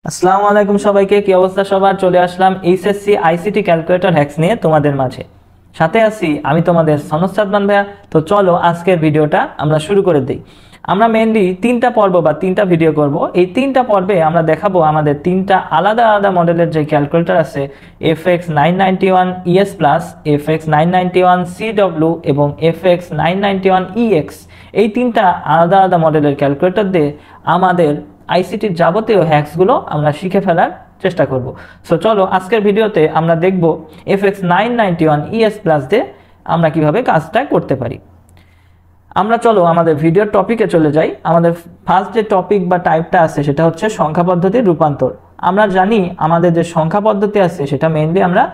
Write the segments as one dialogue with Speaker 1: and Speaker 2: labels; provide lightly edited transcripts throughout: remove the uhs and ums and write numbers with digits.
Speaker 1: আসসালামু আলাইকুম সবাইকে, কি অবস্থা সবার? চলে আসলাম এইচএসসি আইসিটি ক্যালকুলেটর হ্যাক্স নিয়ে তোমাদের মাঝে। সাথে আছি আমি তোমাদের সনদ সাদমান ভাইয়া। তো চলো আজকের ভিডিওটা আমরা শুরু করে দিই। আমরা মেইনলি তিনটা পর্ব বা তিনটা ভিডিও করব। এই তিনটা পর্বে আমরা দেখাবো আমাদের তিনটা আলাদা আলাদা মডেলের যে ক্যালকুলেটর আছে, FX991ES প্লাস, FX991CW এবং FX991EX। এই তিনটা আলাদা আলাদা মডেলের ক্যালকুলেটর দিয়ে আমাদের আইসিটির যাবতীয় হ্যাক্সগুলো আমরা শিখে ফেলার চেষ্টা করব। সো চলো আজকের ভিডিওতে আমরা দেখব FX991ES প্লাস দিয়ে আমরা কিভাবে কাজটা করতে পারি। আমরা চলো আমাদের ভিডিওর টপিকে চলে যাই। আমাদের ফার্স্ট যে টপিক বা টাইপটা আছে সেটা হচ্ছে সংখ্যা পদ্ধতির রূপান্তর। আমরা জানি আমাদের যে সংখ্যা পদ্ধতি আছে সেটা মেইনলি আমরা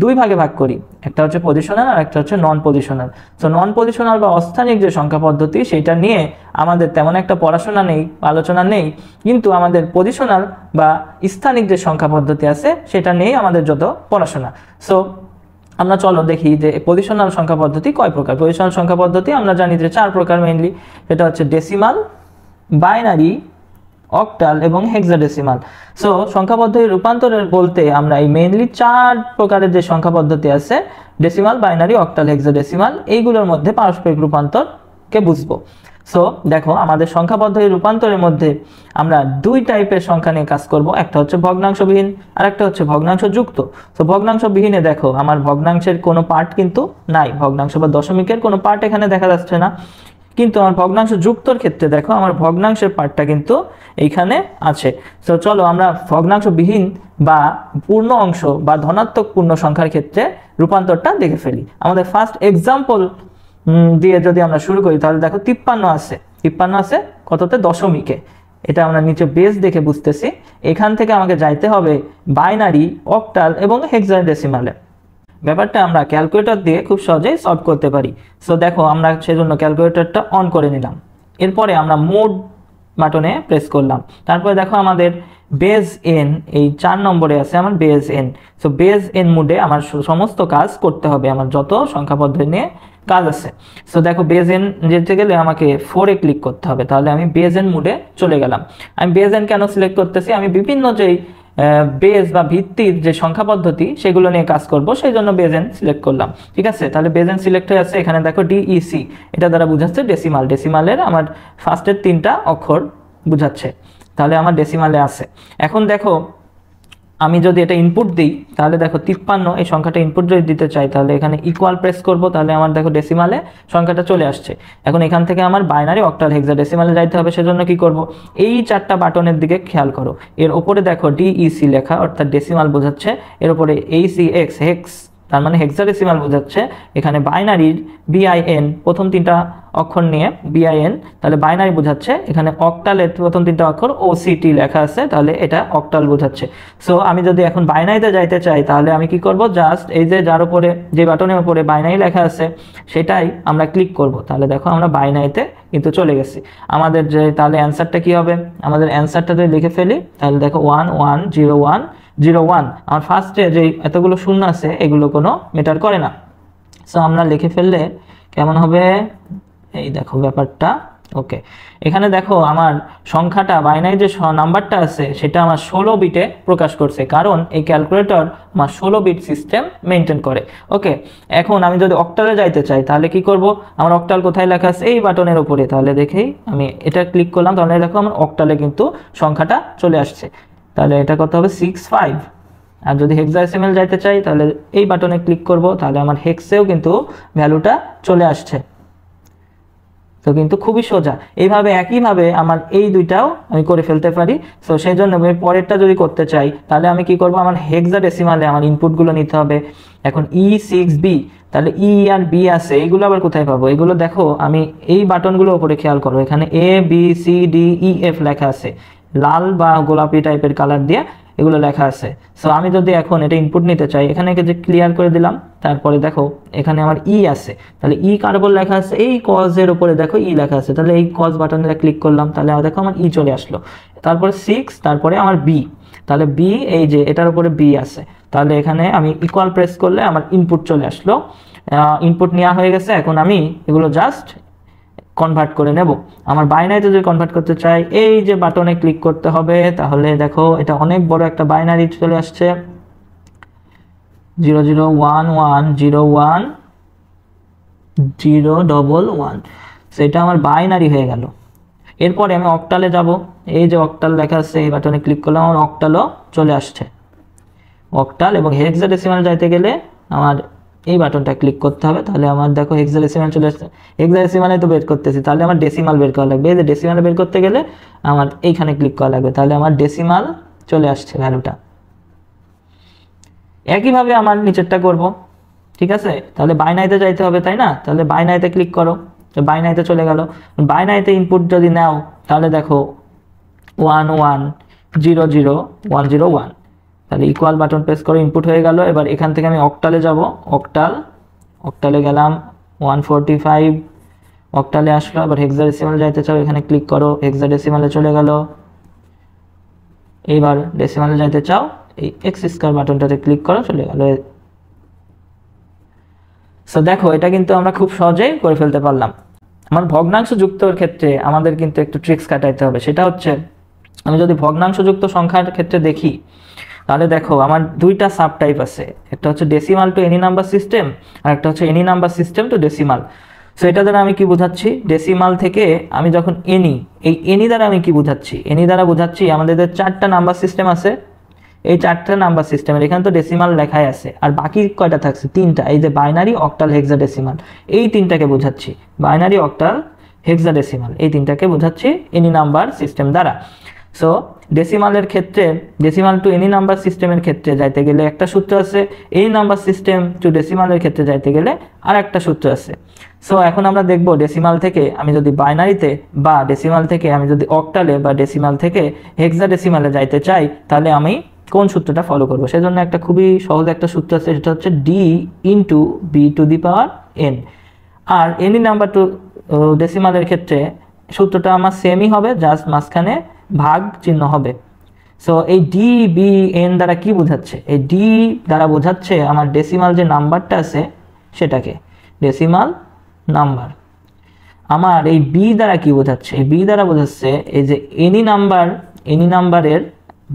Speaker 1: দুই ভাগে ভাগ করি, একটা হচ্ছে পজিশনাল আর একটা হচ্ছে নন পজিশনাল। সো নন পজিশনাল বা অস্থানিক যে সংখ্যা পদ্ধতি সেটা নিয়ে আমাদের তেমন একটা পড়াশোনা নেই, আলোচনা নেই, কিন্তু আমাদের পজিশনাল বা স্থানিক যে সংখ্যা পদ্ধতি আছে সেটা নিয়েই আমাদের যত পড়াশোনা। সো আমরা চলো দেখি যে পজিশনাল সংখ্যা পদ্ধতি কয় প্রকার। পজিশনাল সংখ্যা পদ্ধতি আমরা জানি যে 4 প্রকার মেইনলি। সেটা হচ্ছে ডেসিমাল, বাইনারি, অক্টাল এবং হেক্সাডেসিমাল। সো সংখ্যা পদ্ধতির রূপান্তরের বলতে আমরা এই মেইনলি 4 প্রকারের যে সংখ্যা পদ্ধতি আছে, ডেসিমাল, বাইনারি, অক্টাল, হেক্সাডেসিমাল, এইগুলোর মধ্যে পারস্পরিক রূপান্তরকে বুঝবো। সো দেখো আমাদের সংখ্যা পদ্ধতির রূপান্তরের মধ্যে আমরা দুই টাইপের সংখ্যা নিয়ে কাজ করব। একটা হচ্ছে ভগ্নাংশবিহীন আর একটা হচ্ছে ভগ্নাংশ যুক্ত। তো ভগ্নাংশবিহীনে দেখো আমার ভগ্নাংশের কোনো পার্ট কিন্তু নাই, ভগ্নাংশ বা দশমিকের কোনো পার্ট এখানে দেখা যাচ্ছে না। কিন্তু আমার ভগ্নাংশ যুক্তর ক্ষেত্রে দেখো আমার ভগ্নাংশের পার্টটা কিন্তু এইখানে আছে। তো চলো আমরা ভগ্নাংশবিহীন বা পূর্ণ অংশ বা ধনাত্মক পূর্ণ সংখ্যার ক্ষেত্রে রূপান্তরটা দেখে ফেলি। আমাদের ফার্স্ট এক্সাম্পল দিয়ে যদি আমরা শুরু করি তাহলে দেখো 53 আছে। 53 আছে কততে? দশমিকে। এটা আমরা নিচে বেস দেখে বুঝতেছি। এখান থেকে আমাকে যাইতে হবে বাইনারি, অক্টাল এবং হেক্সাডেসিমালে। ব্যাপারটা আমরা ক্যালকুলেটর দিয়ে খুব সহজেই সলভ করতে পারি। সো দেখো আমরা সেজন্য ক্যালকুলেটরটা অন করে নিলাম। এরপরে আমরা মোড বাটনে প্রেস করলাম। তারপরে দেখো আমাদের বেজ এন, এই 4 নম্বরে আছে আমার base N. So base N মোডে আমার সমস্ত কাজ করতে হবে, আমার যত সংখ্যা পদ্ধতি নিয়ে কাজ আছে। সো দেখো বেজ এন যেতে গেলে আমাকে 4 এ ক্লিক করতে হবে। তাহলে আমি বেজ এন মোডে চলে গেলাম। আমি বেজ এন কেন সিলেক্ট করতেছি? আমি বিভিন্ন যেই বেজ বা ভিত্তির যে সংখ্যা পদ্ধতি সেগুলো নিয়ে কাজ করব, সেই জন্য বেজ এন সিলেক্ট করলাম। ঠিক আছে, তাহলে বেজ এন সিলেক্ট হয়ে আছে। এখানে দেখো ডিইসি, এটা দ্বারা বোঝাচ্ছে ডেসিমাল। ডেসিমালের আমার ফার্স্টের 3টা অক্ষর বুঝাচ্ছে, তাহলে আমার ডেসিমালে আছে। এখন দেখো আমি যদি এটা ইনপুট দিই তাহলে দেখো 53 এই সংখ্যাটা ইনপুট যদি দিতে চাই তাহলে এখানে ইকুয়াল প্রেস করব। তাহলে আমার দেখো ডেসিমালে সংখ্যাটা চলে আসছে। এখন এখান থেকে আমার বাইনারি, অক্টাল, হেক্সাডেসিমালে যাইতে হবে। সেজন্য কি করব? এই 4টা বাটনের দিকে খেয়াল করো। এর উপরে দেখো ডিইসি লেখা, অর্থাৎ ডেসিমাল বোঝাচ্ছে। এর উপরে এইসিএক্স, হেক্স তার মানে হেক্সাডেসিমাল বোঝাচ্ছে। এখানে বাইনারির বিআইএন, প্রথম 3টা অক্ষর নিয়ে বিআইএন, তাহলে বাইনারি বোঝাচ্ছে। এখানে অক্টালের প্রথম 3টা অক্ষর ওসিটি লেখা আছে, তাহলে এটা অক্টাল বোঝাচ্ছে। সো আমি যদি এখন বাইনারিতে যাইতে চাই তাহলে আমি কি করব? জাস্ট এই যে যার উপরে, যে বাটনের উপরে বাইনারি লেখা আছে সেটাই আমরা ক্লিক করব। তাহলে দেখো আমরা বাইনারিতে কিন্তু চলে গেছি। আমাদের যে তাহলে অ্যান্সারটা কি হবে? আমাদের অ্যান্সারটা যদি লিখে ফেলি তাহলে দেখো 110101। আমার ফার্স্টে যে এতগুলো শূন্য আছে এগুলো কোনো ম্যাটার করে না। সো আমরা লিখে ফেললে কেমন হবে? এই দেখো ব্যাপারটা। ওকে, এখানে দেখো আমার সংখ্যাটা বাইনারি যে নাম্বারটা আছে সেটা আমার 16 বিটে প্রকাশ করছে, কারণ এই ক্যালকুলেটর আমার 16 বিট সিস্টেম মেনটেন করে। ওকে, এখন আমি যদি অক্টালে যাইতে চাই তাহলে কি করব? আমার অক্টাল কোথায় লেখা আছে? এই বাটনের উপরে। তাহলে দেখেই আমি এটা ক্লিক করলাম, তাহলে দেখো আমার অক্টালে কিন্তু সংখ্যাটা চলে আসছে। তাহলে এটা কত হবে? 65। আর যদি হেক্সাডেসিমাল যাইতে চাই তাহলে এই বাটনে ক্লিক করব, তাহলে আমার হেক্সেও কিন্তু ভ্যালুটা চলে আসছে। তো কিন্তু খুবই সোজা। এইভাবে একইভাবে আমার এই দুইটাও আমি করে ফেলতে পারি। সো সেই জন্য আমি পরেরটা যদি করতে চাই তাহলে আমি কি করব? আমার হেক্সাডেসিমালে আমার ইনপুটগুলো নিতে হবে। এখন E6B, তাহলে ই আর বি আছে, এগুলো আবার কোথায় পাবো? এগুলো দেখো আমি এই বাটনগুলো উপরে খেয়াল করো, এখানে ABCDEF লেখা আছে, লাল বা গোলাপি টাইপের কালার দিয়ে এগুলো লেখা আছে। সো আমি যদি এখন এটা ইনপুট নিতে চাই, এখানে যে ক্লিয়ার করে দিলাম, তারপরে দেখো এখানে আমার ই আছে, তাহলে ই কার উপর লেখা আছে? এই কজের উপরে দেখো ই লেখা আছে, তাহলে এই কজ বাটনে ক্লিক করলাম, তাহলে দেখো আমার ই চলে আসলো। তারপরে 6, তারপরে আমার বি, তাহলে বি এই যে এটার উপরে বি আছে, তাহলে এখানে আমি ইকুয়াল প্রেস করলে আমার ইনপুট চলে আসলো। ইনপুট নেওয়া হয়ে গেছে। এখন আমি এগুলো জাস্ট কনভার্ট করে নেব। আমার বাইনারিতে যদি কনভার্ট করতে চাই এই যে বাটনে ক্লিক করতে হবে, তাহলে দেখো এটা অনেক বড় একটা বাইনারি চলে আসছে 001101011, সেটা আমার বাইনারি হয়ে গেল। এরপরে আমি অক্টালে যাব, এই যে অক্টাল লেখা আছে এই বাটনে ক্লিক করলাম, আমার অক্টালও চলে আসছে। অক্টাল এবং হেক্সাডেসিমাল যাইতে গেলে আমার এই বাটনটা ক্লিক করতে হবে, তাহলে আমার দেখো হেক্সাডেসিমাল চলে আসছে। হেক্সাডেসিমালে তো বের করতেছি, তাহলে আমার ডেসিমাল বের করা লাগবে। এই যে ডেসিমাল বের করতে গেলে আমার এইখানে ক্লিক করা লাগবে, তাহলে আমার ডেসিমাল চলে আসছে ভ্যালুটা। একইভাবে আমার নিচেরটা করব, ঠিক আছে। তাহলে বাইনারিতে যাইতে হবে, তাই না? তাহলে বাইনারিতে ক্লিক করো, তো বাইনারিতে চলে গেল। বাইনারিতে ইনপুট যদি নাও তাহলে দেখো 11000101, তাহলে ইকুয়াল বাটন প্রেস করে ইনপুট হয়ে গেল। এবার এখান থেকে আমি অক্টালে যাব, অক্টালে গেলাম 145, অক্টালে আসলো। এবার হেক্সাডেসিমালে যাইতে চাও, এখানে ক্লিক করো, হেক্সাডেসিমালে চলে গেল। এইবার ডেসিমালে যাইতে চাও, এই এক্স স্কয়ার বাটনটাতে ক্লিক করো, চলে গেল। সো দেখো এটা কিন্তু আমরা খুব সহজেই করে ফেলতে পারলাম। আমার ভগ্নাংশ যুক্তর ক্ষেত্রে আমাদের কিন্তু একটু ট্রিক্স কাটাইতে হবে, সেটা হচ্ছে আমি যদি ভগ্নাংশ যুক্ত সংখ্যার ক্ষেত্রে দেখি তাহলে দেখো আমার দুইটা সাব টাইপ আছে, একটা হচ্ছে decimal to any number system, আর একটা হচ্ছে any number system to decimal. So এটা দ্বারা আমি কি বোঝাচ্ছি, ডেসিমাল থেকে আমি যখন এনি দ্বারা আমি কি বোঝাচ্ছি, এনি দ্বারা বোঝাচ্ছি আমাদের যে 4টা নাম্বার সিস্টেম আছে, এই 4টা নাম্বার সিস্টেমের এখানে তো ডেসিমাল লেখাই আছে, আর বাকি কয়টা থাকছে 3টা, এই যে বাইনারি, অক্টাল, হেক্সাডেসিমাল, এই 3টাকে বোঝাচ্ছি। বাইনারি, অক্টাল, হেক্সাডেসিমাল, এই 3টাকে বোঝাচ্ছি এনি নাম্বার সিস্টেম দ্বারা। সো ডেসিমালের ক্ষেত্রে, ডেসিমাল টু এনি নাম্বার সিস্টেমের ক্ষেত্রে যাইতে গেলে একটা সূত্র আছে, এনি নাম্বার সিস্টেম টু ডেসিমালের ক্ষেত্রে যাইতে গেলে আর একটা সূত্র আছে। সো এখন আমরা দেখব ডেসিমাল থেকে আমি যদি বাইনারিতে বা ডেসিমাল থেকে আমি যদি অক্টালে বা ডেসিমাল থেকে হেক্সাডেসিমালে যাইতে চাই তাহলে আমি কোন সূত্রটা ফলো করব। সেজন্য একটা খুবই সহজ একটা সূত্র আছে, সেটা হচ্ছে D into B to the power N. আর এনি নাম্বার টু ডেসিমালের ক্ষেত্রে সূত্রটা আমার সেমই হবে, জাস্ট মাঝখানে ভাগ চিহ্ন হবে। সো এই ডি বি এন দ্বারা কি বোঝাচ্ছে, এই ডি দ্বারা বোঝাচ্ছে আমার ডেসিমাল যে নাম্বারটা আছে সেটাকে, ডেসিমাল নাম্বার। আমার এই বি দ্বারা কি বোঝাচ্ছে, এই বি দ্বারা বোঝাচ্ছে এই যে এনি নাম্বারের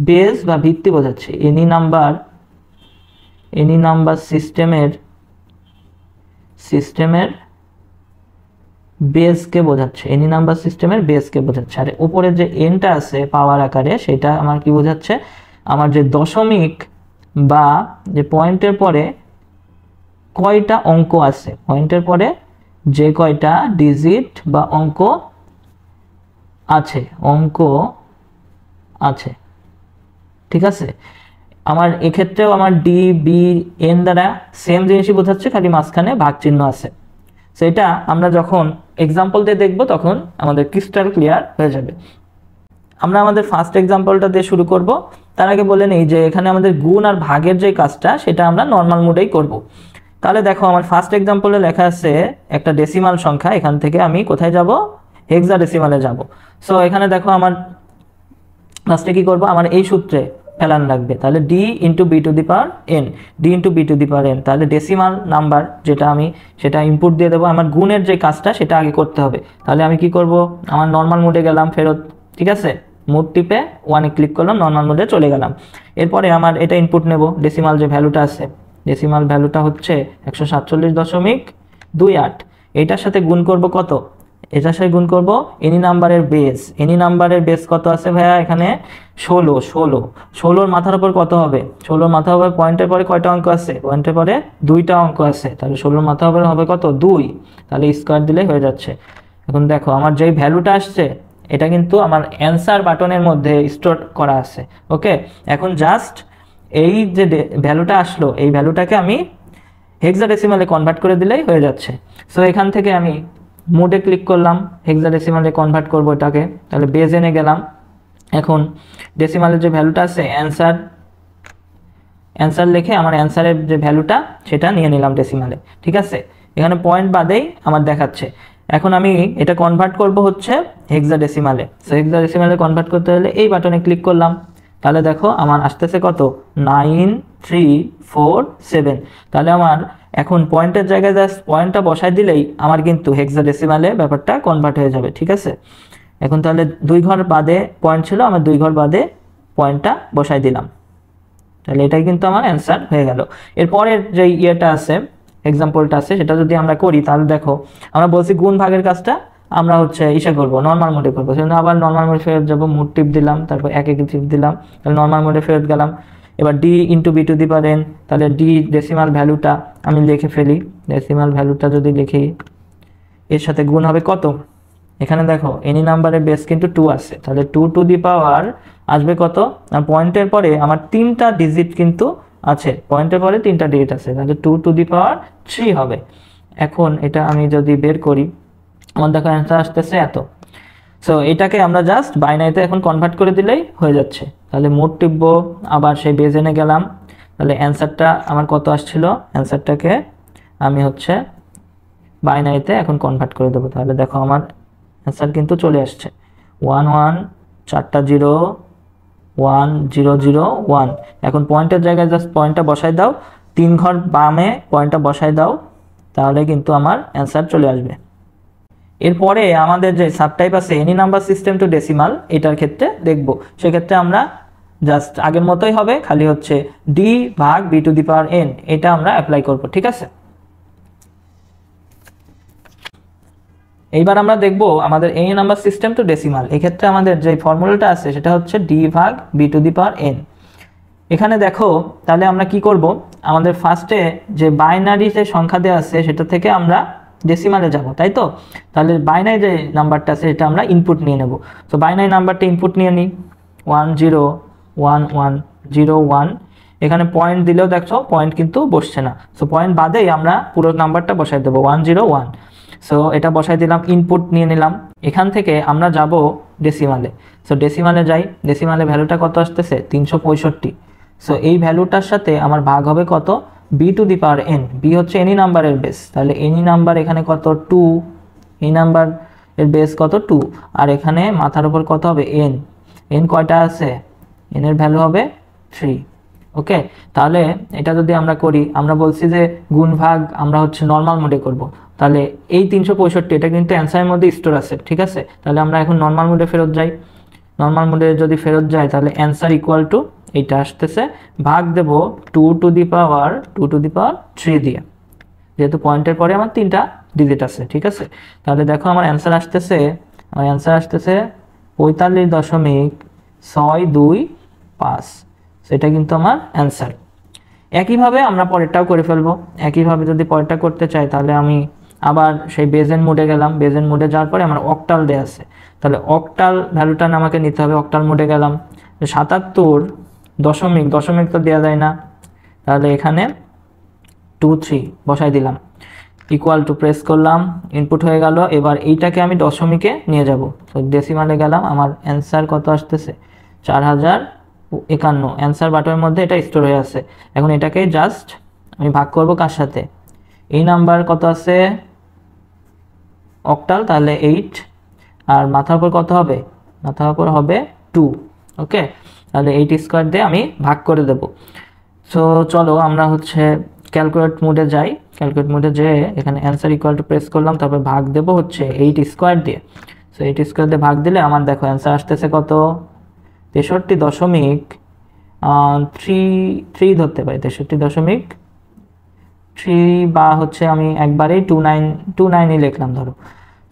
Speaker 1: বেস বা ভিত্তি বোঝাচ্ছে, এনি নাম্বার সিস্টেমের বেসকে বোঝাচ্ছে, এনি নাম্বার সিস্টেমের বেসকে বোঝাচ্ছে। আর উপরে যে এনটা আছে পাওয়ার আকারে সেটা আমার কি বোঝাচ্ছে, আমার যে দশমিক বা যে পয়েন্টের পরে কয়টা অঙ্ক আছে, পয়েন্টের পরে যে কয়টা ডিজিট বা অঙ্ক আছে, ঠিক আছে। আমার এক্ষেত্রেও আমার ডি বি এন দ্বারা সেম জিনিসই বোঝাচ্ছে, খালি মাঝখানে ভাগ চিহ্ন আছে। সেটা আমরা যখন এক্সাম্পল দিয়ে দেখবো তখন আমাদের ক্রিস্টাল ক্লিয়ার হয়ে যাবে। আমরা আমাদের ফার্স্ট এক্সাম্পলটা দিয়ে শুরু করব। তার আগে বলে নেই যে এখানে আমাদের গুণ আর ভাগের যে কাজটা সেটা আমরা নর্মাল মোডেই করব। তাহলে দেখো আমার ফার্স্ট এক্সাম্পলে লেখা আছে একটা ডেসিমাল সংখ্যা, এখান থেকে আমি কোথায় যাব, হেক্সাডেসিমালে যাব। সো এখানে দেখো আমার ফার্স্টে কি করব, আমার এই সূত্রে ফেলান লাগবে, তাহলে D into B to the power N, D into B to the power N. তাহলে ডেসিমাল নাম্বার যেটা আমি সেটা ইনপুট দিয়ে দেবো, আমার গুণের যে কাজটা সেটা আগে করতে হবে। তাহলে আমি কি করব, আমার নর্মাল মোডে গেলাম ফেরত, ঠিক আছে, মোড টিপে 1-এ ক্লিক করলাম, নর্মাল মোডে চলে গেলাম। এরপরে আমার এটা ইনপুট নেব, ডেসিমাল যে ভ্যালুটা আছে, ডেসিমাল ভ্যালুটা হচ্ছে 147.28, এইটার সাথে গুণ করব কত, এটার সাথে গুণ করব এনি নাম্বারের বেস। এনি নাম্বারের বেস কত আছে ভাইয়া, এখানে 16 মাথার উপর কত হবে, 16 মাথা হবে পয়েন্টের পরে কয়টা অঙ্ক আছে, পয়েন্টের পরে 2টা অঙ্ক আছে, তাহলে 16 মাথা হবে কত, 2, তাহলে স্কয়ার দিলে হয়ে যাচ্ছে। এখন দেখো আমার যেই ভ্যালুটা আসছে এটা কিন্তু আমার অ্যান্সার বাটনের মধ্যে স্টোর করা আছে। ওকে, এখন জাস্ট এই যে ভ্যালুটা আসলো এই ভ্যালুটাকে আমি হেক্সাডেসিমালে কনভার্ট করে দিলেই হয়ে যাচ্ছে। সো এখান থেকে আমি মোডে ক্লিক করলাম, হেক্সাডেসিমালে কনভার্ট করব এটাকে, তাহলে বেজ এনে গেলাম। এখন ডেসিমালের যে ভ্যালুটা আছে অ্যান্সার লিখে আমার অ্যান্সারের যে ভ্যালুটা সেটা নিয়ে নিলাম ডেসিমালে, ঠিক আছে। এখানে পয়েন্ট বাদেই আমার দেখাচ্ছে। এখন আমি এটা কনভার্ট করব হচ্ছে হেক্সাডেসিমালে। সো হেক্সাডেসিমালে কনভার্ট করতে হলে এই বাটনে ক্লিক করলাম, তাহলে দেখো আমার আসতেছে কত, 9347। তাহলে আমার এখন পয়েন্টের জায়গায় জাস্ট পয়েন্টটা বসাই দিলেই আমার কিন্তু হেক্সাডেসিমালে ব্যাপারটা কনভার্ট হয়ে যাবে, ঠিক আছে। এখন তাহলে 2 ঘর বাদে পয়েন্ট ছিল, আমার 2 ঘর বাদে পয়েন্টটা বসাই দিলাম, তাহলে এটাই কিন্তু আমার অ্যান্সার হয়ে গেল। এরপরের যে ইয়েটা আছে, এক্সাম্পলটা আছে, সেটা যদি আমরা করি তাহলে দেখো আমরা বলছি গুণ ভাগের কাজটা আমরা হচ্ছে ইসে করবো, নর্মাল মোডে করবো। সেজন্য আবার নর্মাল মোডে ফেরত যাবো, মোড টিপ দিলাম, তারপর একে টিপ দিলাম, তাহলে নর্মাল মোডে ফেরত গেলাম। এবার D into B to the power N, তাহলে ডি ডেসিমাল ভ্যালুটা আমি লিখে ফেলি। ডেসিমাল ভ্যালুটা যদি লিখি, এর সাথে গুণ হবে কত, এখানে দেখো এনি নাম্বারের বেস কিন্তু 2 আছে, তাহলে 2 টু দি পাওয়ার আসবে কত, আর পয়েন্টের পরে আমার 3টা ডিজিট কিন্তু আছে, পয়েন্টের পরে 3টা ডিজিট আছে, তাহলে 2 টু দি পাওয়ার 3 হবে। এখন এটা আমি যদি বের করি, আমার দেখো অ্যান্সার আসতেছে এত। সো এটাকে আমরা জাস্ট বাইনারিতে এখন কনভার্ট করে দিলেই হয়ে যাচ্ছে। তাহলে মোড টিপবো, আবার সেই বেজ এনে গেলাম, তাহলে অ্যান্সারটা আমার কত আসছিল, অ্যান্সারটাকে আমি হচ্ছে বাইনারিতে এখন কনভার্ট করে দেবো। তাহলে দেখো আমার অ্যান্সার কিন্তু চলে আসছে 1 1 4টা 0 1 0 0 1। এখন পয়েন্টের জায়গায় জাস্ট পয়েন্টটা বসাই দাও, 3 ঘর বামে পয়েন্টটা বসাই দাও, তাহলে কিন্তু আমার অ্যান্সার চলে আসবে। এরপরে আমাদের যে সাবটাইপ আছে any number system to decimal, এটার ক্ষেত্রে দেখব। সেক্ষেত্রে আমরা জাস্ট আগের মতোই হবে, খালি হচ্ছে ডি ভাগ B to the power N, এটা আমরা অ্যাপ্লাই করব, ঠিক আছে। এইবার আমরা দেখব আমাদের any number system to decimal, এক্ষেত্রে আমাদের যে ফর্মুলাটা আছে সেটা হচ্ছে ডি ভাগ B to the power N. এখানে দেখো তাহলে আমরা কি করব, আমাদের ফার্স্টে যে বাইনারি যে সংখ্যা দেওয়া আছে সেটা থেকে আমরা ডেসিমালে যাব, তাই তো। তাহলে বাইনারি যে নাম্বারটা আছে সেটা আমরা ইনপুট নিয়ে নেব। তো বাইনারি নাম্বারটা ইনপুট নিয়ে নিই, 1 0 1 1 0 1। এখানে পয়েন্ট দিলেও দেখছো পয়েন্ট কিন্তু বসছে না, সো পয়েন্ট বাদেই আমরা পুরো নাম্বারটা বসাই দেবো 1 0 1। সো এটা বসাই দিলাম, ইনপুট নিয়ে নিলাম। এখান থেকে আমরা যাব ডেসিমালে। সো ডেসিমালে যাই, ডেসিমালে ভ্যালুটা কত আসতেছে 365। সো এই ভ্যালুটার সাথে আমার ভাগ হবে কত, B to the power N. B হচ্ছে এনি নাম্বারের বেস, তাহলে এনি নাম্বার এখানে কত 2, এই নাম্বার এর বেস কত 2, আর এখানে মাথার উপর কত হবে এন। এন কয়টা আছে, এন এর ভ্যালু হবে 3। ওকে, তাহলে এটা যদি আমরা করি, আমরা বলছি যে গুণ ভাগ আমরা হচ্ছে নর্মাল মোডে করব, তাহলে এই 365 এটা কিন্তু অ্যান্সারের মধ্যে স্টোর আছে, ঠিক আছে। তাহলে আমরা এখন নর্মাল মোডে ফেরত যাই। নর্মাল মোডে যদি ফেরত যাই তাহলে অ্যান্সার ইকুয়াল টু এইটা আসতেছে, ভাগ দেব 2 টু দি পাওয়ার 3 দিয়ে, যেহেতু পয়েন্টের পরে আমার 3টা ডিজিট আছে, ঠিক আছে। তাহলে দেখো আমার অ্যান্সার আসতেছে 45.625। সেটা কিন্তু আমার অ্যান্সার। একইভাবে আমরা পরেরটাও করে ফেলবো। একইভাবে যদি পরেরটা করতে চাই তাহলে আমি আবার সেই বেজেন মোডে গেলাম। বেজেন মোডে যাওয়ার পরে আমার অক্টাল দেয়া আছে, তাহলে অক্টাল ভ্যালুটা আমাকে নিতে হবে। অক্টাল মোডে গেলাম, 77 দশমিক, দশমিক তো দেওয়া যায় না, তাহলে এখানে 2 3 বসাই দিলাম, ইকুয়াল টু প্রেস করলাম, ইনপুট হয়ে গেল। এবার এইটাকে আমি দশমিকে নিয়ে যাব, তো ডেসিমালে গেলাম। আমার অ্যান্সার কত আসতেছে 4051। অ্যান্সার বাটনের মধ্যে এটা স্টোর হয়ে আছে। এখন এটাকে জাস্ট আমি ভাগ করব কার সাথে, এই নাম্বার কত আছে অক্টাল, তাহলে 8, আর মাথার উপর কত হবে, মাথার উপর হবে 2। ওকে, তাহলে 8 স্কোয়ার দিয়ে আমি ভাগ করে দেব। সো চলো আমরা হচ্ছে ক্যালকুলেট মোডে যাই। ক্যালকুলেট মোডে যেয়ে এখানে অ্যান্সার ইকুয়াল টু প্রেস করলাম, তারপর ভাগ দেব হচ্ছে 8 স্কোয়ার দিয়ে। সো 8 স্কোয়ার দিয়ে ভাগ দিলে আমার দেখো অ্যান্সার আসতেছে কত, 63.3 ধরতে পারি, 63.3, বা হচ্ছে আমি একবারেই 29ই লিখলাম ধরো।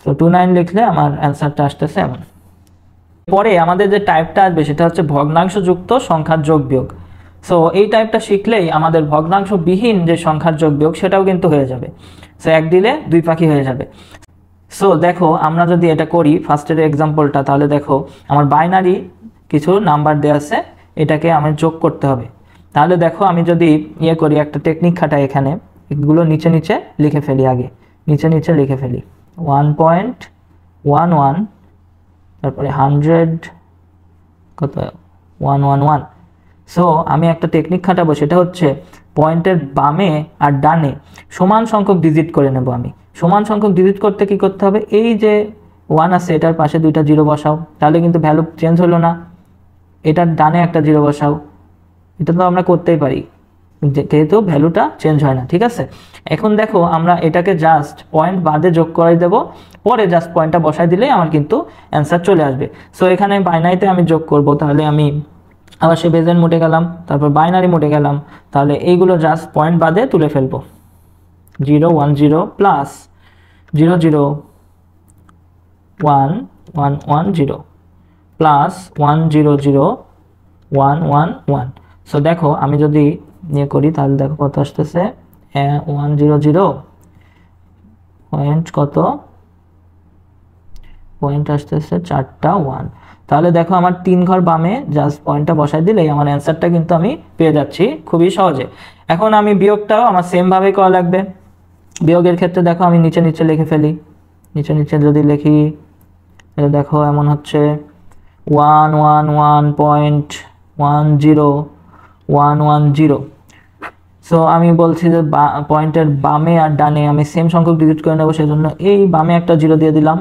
Speaker 1: সো 29 লিখলে আমার অ্যান্সারটা আসতেছে এমন। পরে আমাদের যে টাইপটা আসবে সেটা হচ্ছে ভগ্নাংশযুক্ত সংখ্যার যোগ বিয়োগ। সো এই টাইপটা শিখলেই আমাদের ভগ্নাংশবিহীন যে সংখ্যার যোগ বিয়োগ সেটাও কিন্তু হয়ে যাবে। সো এক দিলে দুই পাখি হয়ে যাবে। সো দেখো আমরা যদি এটা করি ফার্স্টের এক্সাম্পলটা, তাহলে দেখো আমার বাইনারি কিছু নাম্বার দেওয়া আছে, এটাকে আমি যোগ করতে হবে। তাহলে দেখো আমি যদি ইয়ে করি, একটা টেকনিক খাটাই, এখানে এগুলো নিচে নিচে লিখে ফেলি, আগে নিচে নিচে লিখে ফেলি 1.11, তারপরে 100 কত 111। সো আমি একটা টেকনিক খাটাবো, সেটা হচ্ছে পয়েন্টের বামে আর ডানে সমান সংখ্যক ডিজিট করে নেব। আমি সমান সংখ্যক ডিজিট করতে কি করতে হবে, এই যে 1 আছে এটার পাশে 2টা 0 বসাও, তাহলে কিন্তু ভ্যালু চেঞ্জ হলো না। এটার ডানে একটা 0 বসাও, এটা তো আমরা করতেই পারি, যেহেতু ভ্যালুটা চেঞ্জ হয় না, ঠিক আছে। এখন দেখো আমরা এটাকে জাস্ট পয়েন্ট বাদে যোগ করে দেব, পরে জাস্ট পয়েন্টটা বসাই দিলেই আমার কিন্তু অ্যান্সার চলে আসবে। সো এখানে বাইনারিতে আমি যোগ করব, তাহলে আমি আবার সে বেজেন্ট মোডে গেলাম, তারপর বাইনারি মোডে গেলাম, তাহলে এইগুলো জাস্ট পয়েন্ট বাদে তুলে ফেলবো। 0 1 0 প্লাস 0 0 1 1 1 0 প্লাস 1 0 0 1 1 1। সো দেখো আমি যদি নিয়ে করি তাহলে দেখো কত আসতেছে, 1 0 0 পয়েন্ট কত, পয়েন্ট আসতেছে 4টা 1। তাহলে দেখো আমার 3 ঘর বামে জাস্ট পয়েন্টটা বসাই দিলেই আমার অ্যান্সারটা কিন্তু আমি পেয়ে যাচ্ছি খুবই সহজে। এখন আমি বিয়োগটাও আমার সেমভাবে করা লাগবে। বিয়োগের ক্ষেত্রে দেখো আমি নিচে নিচে লিখে ফেলি, নিচে নিচে যদি লিখি তাহলে দেখো এমন হচ্ছে 1 1 1.10 সো আমি বলছি যে পয়েন্টের বামে আর ডানে আমি সেম সংখ্যক ডিজিট করে নেব, সেজন্য এই বামে একটা 0 দিয়ে দিলাম।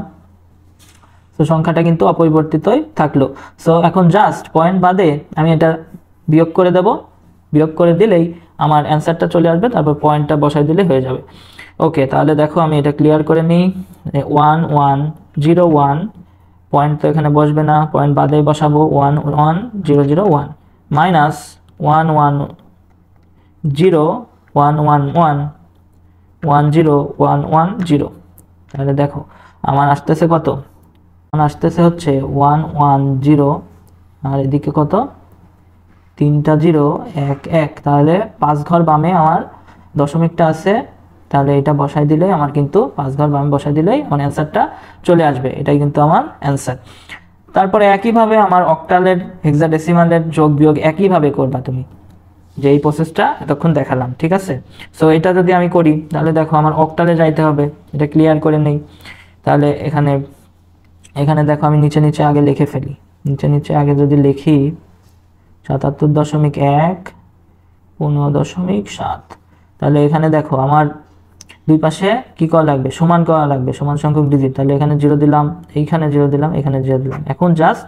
Speaker 1: সো সংখ্যাটা কিন্তু অপরিবর্তিতই থাকলো। সো এখন জাস্ট পয়েন্ট বাদে আমি এটা বিয়োগ করে দেব, বিয়োগ করে দিলেই আমার অ্যান্সারটা চলে আসবে, তারপর পয়েন্টটা বসাই দিলে হয়ে যাবে। ওকে, তাহলে দেখো আমি এটা ক্লিয়ার করে নিই। 1 1 0 1 পয়েন্ট তো এখানে বসবে না, পয়েন্ট বাদেই বসাবো। 1 1 0 0 1 মাইনাস 1 1 0 1 1 1 1 0 1 1 0। তাহলে দেখো আমার আসতেছে কত, আসতেছে হচ্ছে 1 1 0 আর এদিকে কত 3টা 0 1 1। তাহলে 5 ঘর বামে আমার দশমিকটা আছে, তাহলে এটা বসাই দিলে আমার কিন্তু 5 ঘর বামে বসাই দিলেই আমার অ্যান্সারটা চলে আসবে। এটাই কিন্তু আমার অ্যান্সার। তারপরে একইভাবে আমার অক্টালের হেক্সাডেসিমালের যোগ বিয়োগ একইভাবে করবা তুমি, যে এই প্রসেসটা এতক্ষণ দেখালাম, ঠিক আছে। সো এটা যদি আমি করি তাহলে দেখো আমার অক্টালে যাইতে হবে, এটা ক্লিয়ার করে নেই। তাহলে এখানে দেখো আমি নিচে নিচে আগে লিখে ফেলি, নিচে নিচে আগে যদি লিখি 77.1 15.7। তাহলে এখানে দেখো আমার দুই পাশে কি করা লাগবে, সমান করা লাগবে, সমান সংখ্যক ডিজিট। তাহলে এখানে 0 দিলাম, এইখানে 0 দিলাম, এখানে 0 দিলাম। এখন জাস্ট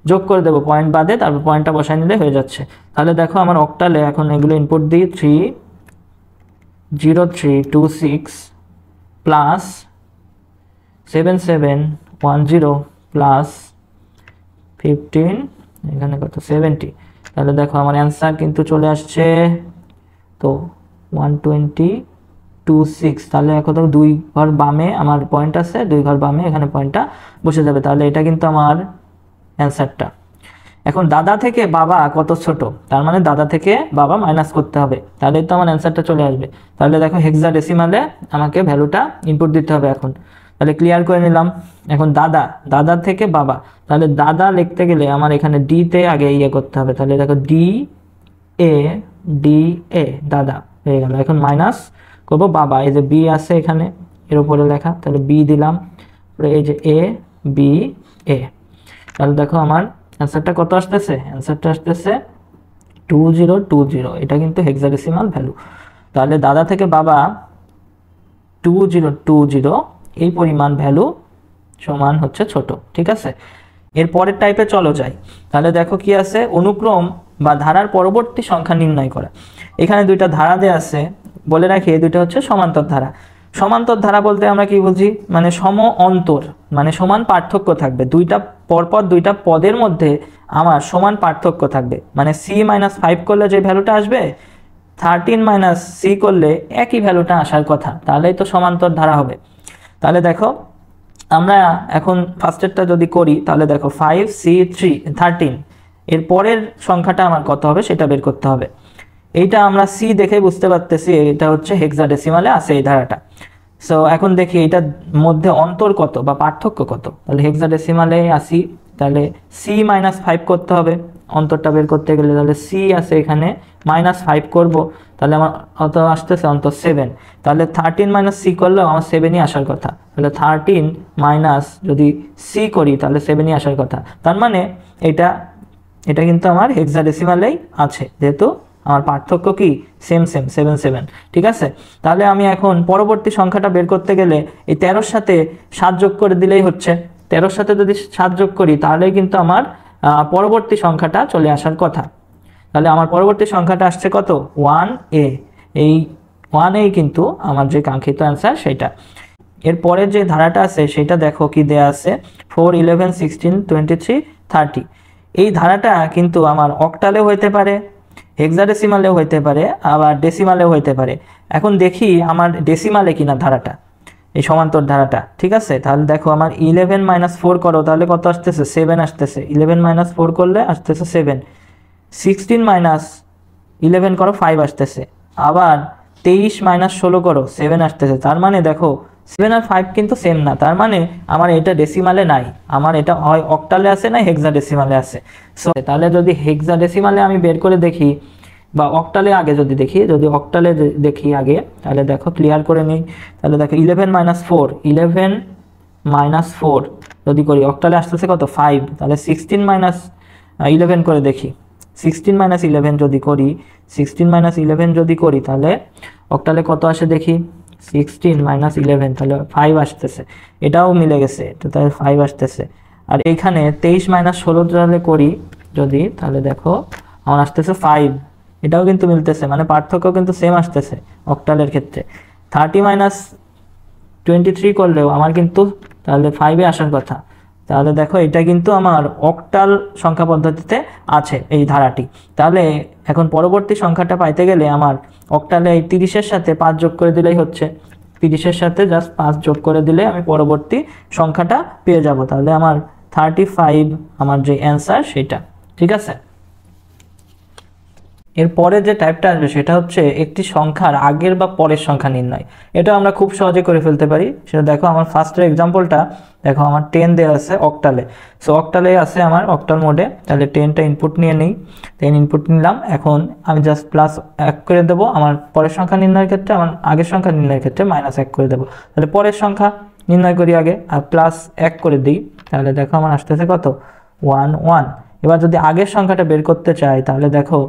Speaker 1: যোগ করে দেবো পয়েন্ট বাদে, তারপর পয়েন্টটা বসাই নিলে হয়ে যাচ্ছে। তাহলে দেখো আমার অক্টালে এখন এগুলো ইনপুট দিই, 30326 প্লাস 7710 প্লাস 15 এখানে কত 70। তাহলে দেখো আমার অ্যান্সার কিন্তু চলে আসছে তো 12026। তাহলে কত 2 ঘর বামে আমার পয়েন্ট আছে, 2 ঘর বামে এখানে পয়েন্টটা বসে যাবে। তাহলে এটা কিন্তু আমার অ্যান্সারটা। এখন দাদা থেকে বাবা কত ছোট, তার মানে দাদা থেকে বাবা মাইনাস করতে হবে, তাহলে তো আমার অ্যান্সারটা চলে আসবে। তাহলে দেখো হেক্সাডেসিমালে আমাকে ভ্যালুটা ইনপুট দিতে হবে এখন। তাহলে ক্লিয়ার করে নিলাম। এখন দাদা থেকে বাবা, তাহলে দাদা লিখতে গেলে আমার এখানে ডি তে আগে ইয়ে করতে হবে। তাহলে দেখো ডি এ দাদা হয়ে গেল। এখন মাইনাস করবো বাবা, এই যে বি আছে এখানে এর উপরে লেখা, তাহলে বি দিলাম, এই যে এ বি এ। তাহলে দেখো আমার অ্যান্সারটা কত আসতেছে, অ্যান্সারটা আসতেছে 2020। এটা কিন্তু হেক্সাডেসিমাল ভ্যালু। তাহলে দাদা থেকে বাবা 2020 এই পরিমাণ ভ্যালু সমান হচ্ছে ছোট, ঠিক আছে। এর পরের টাইপে চলো যাই। তাহলে দেখো কি আছে, অনুক্রম বা ধারার পরবর্তী সংখ্যা নির্ণয় করা। এখানে দুইটা ধারা দেয়া আছে, বলে রাখি এই দুইটা হচ্ছে সমান্তর ধারা। সমান্তর ধারা বলতে আমরা কি বুঝি, মানে সম অন্তর, মানে সমান পার্থক্য থাকবে, দুইটা পরপর দুইটা পদের মধ্যে আমার সমান পার্থক্য থাকবে। মানে c-5 করলে যে ভ্যালুটা আসবে 13 - c করলে একই ভ্যালুটা আসার কথা, তাহলেই তো সমান্তর ধারা হবে। তাহলে দেখো আমরা এখন ফার্স্টেরটা যদি করি তাহলে দেখো 5c3 13, এর পরের সংখ্যাটা আমার কত হবে সেটা বের করতে হবে। এইটা আমরা সি দেখে বুঝতে পারতেছি এটা হচ্ছে হেক্সাডেসিমালে আছে এই ধারাটা। সো এখন দেখি এটার মধ্যে অন্তর কত বা পার্থক্য কত। তাহলে হেক্সাডেসিমালে আসি, তাহলে c-5 করতে হবে অন্তরটা বের করতে গেলে। তাহলে c আছে এখানে, -5 করব, তাহলে আমার কত আসতেছে অন্তর 7। তাহলে 13 - c করলেও আমার 7ই আসার কথা। তাহলে 13 - যদি c করি তাহলে 7ই আসার কথা। তার মানে এটা কিন্তু আমার হেক্সাডেসিমালেই আছে, যেহেতু আমার পার্থক্য কি সেম 7 ঠিক আছে। তাহলে আমি এখন পরবর্তী সংখ্যাটা বের করতে গেলে এই 13-র সাথে 7 যোগ করে দিলেই হচ্ছে। 13-র সাথে যদি 7 যোগ করি তাহলেই কিন্তু আমার পরবর্তী সংখ্যাটা চলে আসার কথা। তাহলে আমার পরবর্তী সংখ্যাটা আসছে কত 1a। এই 1a কিন্তু আমার যে কাঙ্ক্ষিত অ্যান্সার সেটা। এরপরে যে ধারাটা আছে সেটা দেখো কি দেয়া আছে 4 11 16 23 30। এই ধারাটা কিন্তু আমার অক্টালেও হইতে পারে, হেক্সাডেসিমালেও হইতে পারে, আবার ডেসিমালেও হইতে পারে। এখন দেখি আমার ডেসিমালে কিনা ধারাটা, এই সমান্তর ধারাটা। ঠিক আছে, তাহলে দেখো আমার 11 - 4 করো, তাহলে কত আসতেছে 7 আসতেছে। 11 - 4 করলে আসতেছে 7। 16 - 11 করো 5 আসতেছে। আবার 23 - 16 করো 7 আসতেছে। তার মানে দেখো 7 আর 5 কিন্তু সেম না, তার মানে আমার এটা ডেসিমালে নাই, আমার এটা হয় অক্টালে আছে না হেক্সাডেসিমালে আছে। সো তাহলে যদি হেক্সাডেসিমালে আমি বের করে দেখি বা অক্টালে আগে যদি দেখি, যদি অক্টালে দেখি আগে, তাহলে দেখো ক্লিয়ার করে নিই। তাহলে দেখো 11 - 4, 11 - 4 যদি করি অক্টালে আসতেছে কত 5। তাহলে 16 - 11 করে দেখি, 16 - 11 যদি করি, 16 - 11 যদি করি তাহলে অক্টালে কত আসে দেখি 16 - 11, তাহলে 5 আসতেছে। এটাও মিলে গেছে, তাহলে 5 আসতেছে। আর এইখানে 23 - 16 তাহলে করি যদি, তাহলে দেখো আমার আসতেছে 5। এটাও কিন্তু মিলতেছে, মানে পার্থক্য কিন্তু সেম আসতেছে অক্টালের ক্ষেত্রে। 30 - 23 করলেও আমার কিন্তু তাহলে 5-এ আসার কথা। তাহলে দেখো এটা কিন্তু আমার অক্টাল সংখ্যা পদ্ধতিতে আছে এই ধারাটি। তাহলে এখন পরবর্তী সংখ্যাটা পাইতে গেলে আমার অক্টালে এই 30-এর সাথে 5 যোগ করে দিলেই হচ্ছে। 30-এর সাথে জাস্ট 5 যোগ করে দিলে আমি পরবর্তী সংখ্যাটা পেয়ে যাব। তাহলে আমার 35 আমার যে অ্যান্সার সেটা। ঠিক আছে, এরপরে যে টাইপটা আসবে সেটা হচ্ছে একটি সংখ্যার আগের বা পরের সংখ্যা নির্ণয়। এটা আমরা খুব সহজে করে ফেলতে পারি। সেটা দেখো আমার ফার্স্টের এক্সাম্পলটা দেখো, আমার 10 দেওয়া আছে অক্টালে। সো অক্টালে আছে আমার অক্টাল মোডে, তাহলে 10টা ইনপুট নিয়ে নিই। 10 ইনপুট নিলাম, এখন আমি জাস্ট প্লাস 1 করে দেবো আমার পরের সংখ্যা নির্ণয়ের ক্ষেত্রে, আমার আগের সংখ্যা নির্ণয়ের ক্ষেত্রে -1 করে দেবো। তাহলে পরের সংখ্যা নির্ণয় করি আগে, আর প্লাস 1 করে দিই। তাহলে দেখো আমার আসতেছে কত 1 1। এবার যদি আগের সংখ্যাটা বের করতে চাই তাহলে দেখো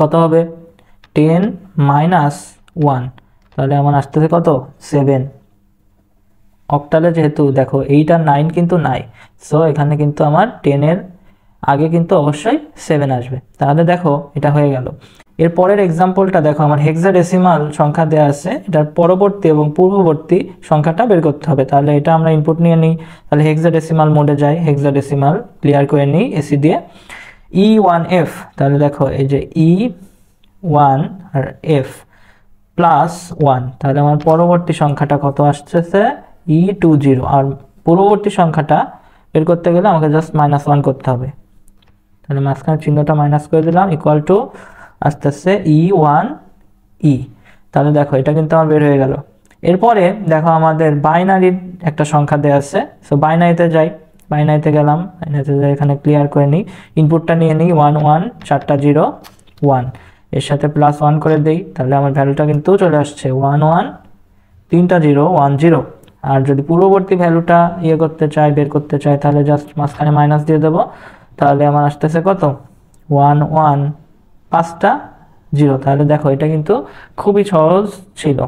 Speaker 1: কত হবে 10 - 1, তাহলে আমার আসতেছে কত 7। অক্টালে যেহেতু দেখো 8 আর 9 কিন্তু নাই, সো এখানে কিন্তু আমার 10-এর আগে কিন্তু অবশ্যই 7 আসবে। তাহলে দেখো এটা হয়ে গেল। এর পরের এক্সাম্পলটা দেখো, আমার হেক্সাডেসিমাল সংখ্যা দেওয়া আছে, এটার পরবর্তী এবং পূর্ববর্তী সংখ্যাটা বের করতে হবে। তাহলে এটা আমরা ইনপুট নিয়ে নিই। তাহলে হেক্সাডেসিমাল মোডে যাই, হেক্সাডেসিমাল ক্লিয়ার করে নিই এসি দিয়ে। E1F, তাহলে দেখো এই যে E1 আর F +1, তাহলে আমার পরবর্তী সংখ্যাটা কত আসতেছে E20। আর পূর্ববর্তী সংখ্যাটা বের করতে গেলে আমাকে জাস্ট -1 করতে হবে। তাহলে মাঝখানে চিহ্নটা মাইনাস করে দিলাম, ইকুয়াল টু আসতেছে E1E। তাহলে দেখো এটা কিন্তু আমার বের হয়ে গেল। এরপরে দেখো আমাদের বাইনারির একটা সংখ্যা দেওয়া আছে। সো বাইনারিতে যাই, বাইনারিতে গেলাম, বাইনারিতে যাই, এখানে ক্লিয়ার করে নিই, ইনপুটটা নিয়ে নিই 1 1, 4টা 0 1, এর সাথে +1 করে দিই। তাহলে আমার ভ্যালুটা কিন্তু চলে আসছে 1 1, 3টা 0 1 0। আর যদি পূর্ববর্তী ভ্যালুটা করতে চাই, বের করতে চাই, তাহলে জাস্ট মাঝখানে মাইনাস দিয়ে দেবো। তাহলে আমার আসতেছে কত 1 1, 5টা 0। তাহলে দেখো এটা কিন্তু খুবই সহজ ছিল।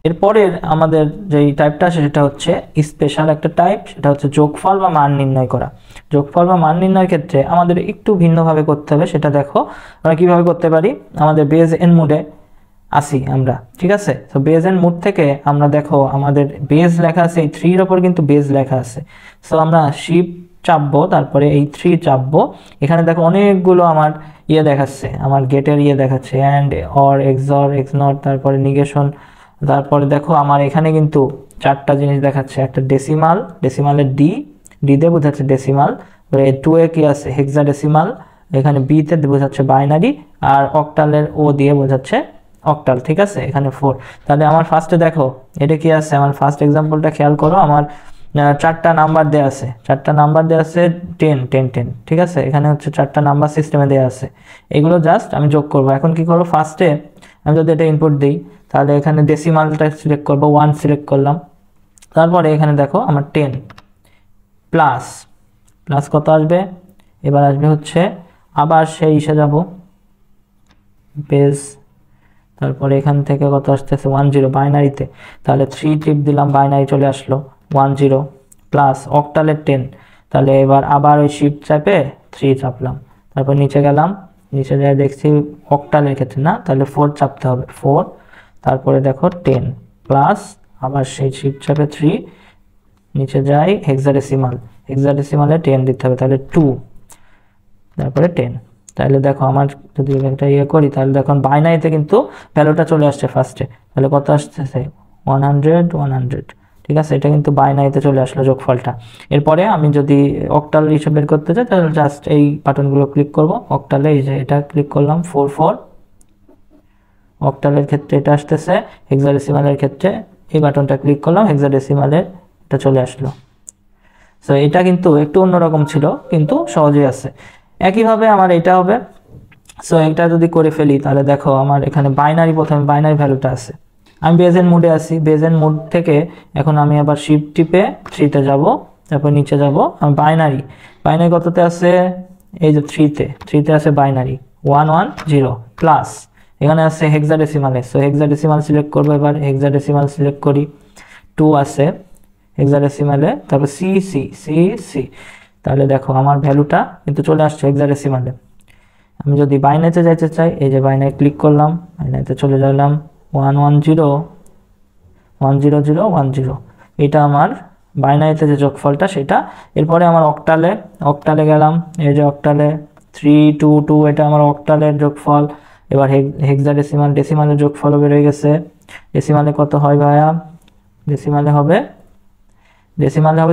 Speaker 1: এরপরের আমাদের যেই টাইপটা আছে সেটা হচ্ছে স্পেশাল একটা টাইপ, সেটা হচ্ছে যোগফল বা মান নির্ণয় করা। যোগফল বা মান নির্ণয়ের ক্ষেত্রে আমাদের একটু ভিন্নভাবে করতে হবে। সেটা দেখো আমরা কিভাবে করতে পারি। আমাদের বেজ এন মোডে আসি আমরা, ঠিক আছে। তো বেজ এন মোড থেকে আমরা দেখো আমাদের বেজ লেখা আছে, এই 3-এর ওপর কিন্তু বেজ লেখা আছে। সো আমরা শিফট চাপবো, তারপরে এই 3 চাপবো। এখানে দেখো অনেকগুলো আমার দেখাচ্ছে, আমার গেটের দেখাচ্ছে, অ্যান্ড অর এক্সর এক্সনট, তারপরে নিগেশন। তারপরে দেখো আমার এখানে কিন্তু 4টা জিনিস দেখাচ্ছে, একটা ডেসিমাল, ডেসিমালের ডি দিয়ে বোঝাচ্ছে ডেসিমাল, 2-এ কি আছে হেক্সাডেসিমাল, এখানে বিতে বোঝাচ্ছে বাইনারি, আর অক্টালের ও দিয়ে বোঝাচ্ছে অক্টাল। ঠিক আছে, এখানে 4। তাহলে আমার ফার্স্টে দেখো এটা কি আছে, আমার ফার্স্ট এক্সাম্পলটা খেয়াল করো। আমার 4টা নাম্বার দেওয়া আছে, 4টা নাম্বার দেওয়া আছে 10 10 10। ঠিক আছে, এখানে হচ্ছে 4টা নাম্বার সিস্টেমে দেওয়া আছে, এগুলো জাস্ট আমি যোগ করব। এখন কি করবো, ফার্স্টে আমি যদি এটা ইনপুট দিই তাহলে এখানে ডেসিমালটা সিলেক্ট করবো, 1 সিলেক্ট করলাম। তারপরে এখানে দেখো আমার 10 প্লাস প্লাস কত আসবে, এবার আসবে হচ্ছে আবার সেই ইসে যাব বেস, তারপরে এখান থেকে কত আসতেছে 1 0 বাইনারিতে। তাহলে 3 টিপ দিলাম, বাইনারি চলে আসলো 1 0 প্লাস অক্টালের 10। তাহলে এবার আবার ওই শিফট চাপে 3 চাপলাম, তারপর নিচে গেলাম, নিচে যাই দেখছি অক্টালের ক্ষেত্রে না, তাহলে 4 চাপতে হবে, 4, তারপরে দেখো 10 প্লাস আবার সেই শিফট চাপে 3, নিচে যাই হেক্সাডেসিমাল, হেক্সাডেসিমালে 10 দিতে হবে, তাহলে 2, তারপরে 10। তাহলে দেখো আমার যদি একটা ইয়ে করি তাহলে দেখো বাইনারিতে কিন্তু ভ্যালুটা চলে আসছে ফার্স্টে, তাহলে কত আসতেছে 100 100, ঠিক আছে, এটা কিন্তু বাইনারিতে চলে আসলো যোগফলটা। এরপরে আমি যদি অক্টাল হিসেবে বের করতে চাই তাহলে জাস্ট এই বাটনগুলো ক্লিক করব, অক্টালে এই যে এটা ক্লিক করলাম 44, অক্টালের ক্ষেত্রে এটা আসতেছে, হেক্সাডেসিমালের ক্ষেত্রে এই বাটনটা ক্লিক করলাম, হেক্সাডেসিমালের এটা চলে আসলো। সো এটা কিন্তু একটু অন্যরকম ছিল কিন্তু সহজেই আছে। একইভাবে আমার এটা হবে। সো এটা যদি করে ফেলি তাহলে দেখো আমার এখানে বাইনারি, প্রথমে বাইনারি ভ্যালুটা আছে, আমি বেজেন মোডে আছি, বেজেন মোড থেকে এখন আমি আবার শিফট টিপে 3তে যাব, তারপর নিচে যাব, আমি বাইনারি, বাইনারি কততে আছে, এই যে 3তে আছে বাইনারি 110 প্লাস এখানে আছে হেক্সাডেসিমালে, সো হেক্সাডেসিমাল সিলেক্ট করবো, এবার হেক্সাডেসিমাল সিলেক্ট করি, 2 আছে হেক্সাডেসিমালে, তারপর সি, তাহলে দেখো আমার ভ্যালুটা কিন্তু চলে আসছে হেক্সাডেসিমালে। আমি যদি বাইনারিতে যাইতে চাই, এই যে বাইনারি ক্লিক করলাম, বাইনারিতে চলে গেলাম 110 এটা আমার বাইনারিতে যে যোগফলটা সেটা। এরপরে আমার অক্টালে গেলাম, এই যে অক্টালে 322, এটা আমার অক্টালের যোগফল। এবার ডেসিমালের যোগফলও বের হয়ে গেছে। ডেসিমালে কত হয় ভাইয়া, ডেসিমালে হবে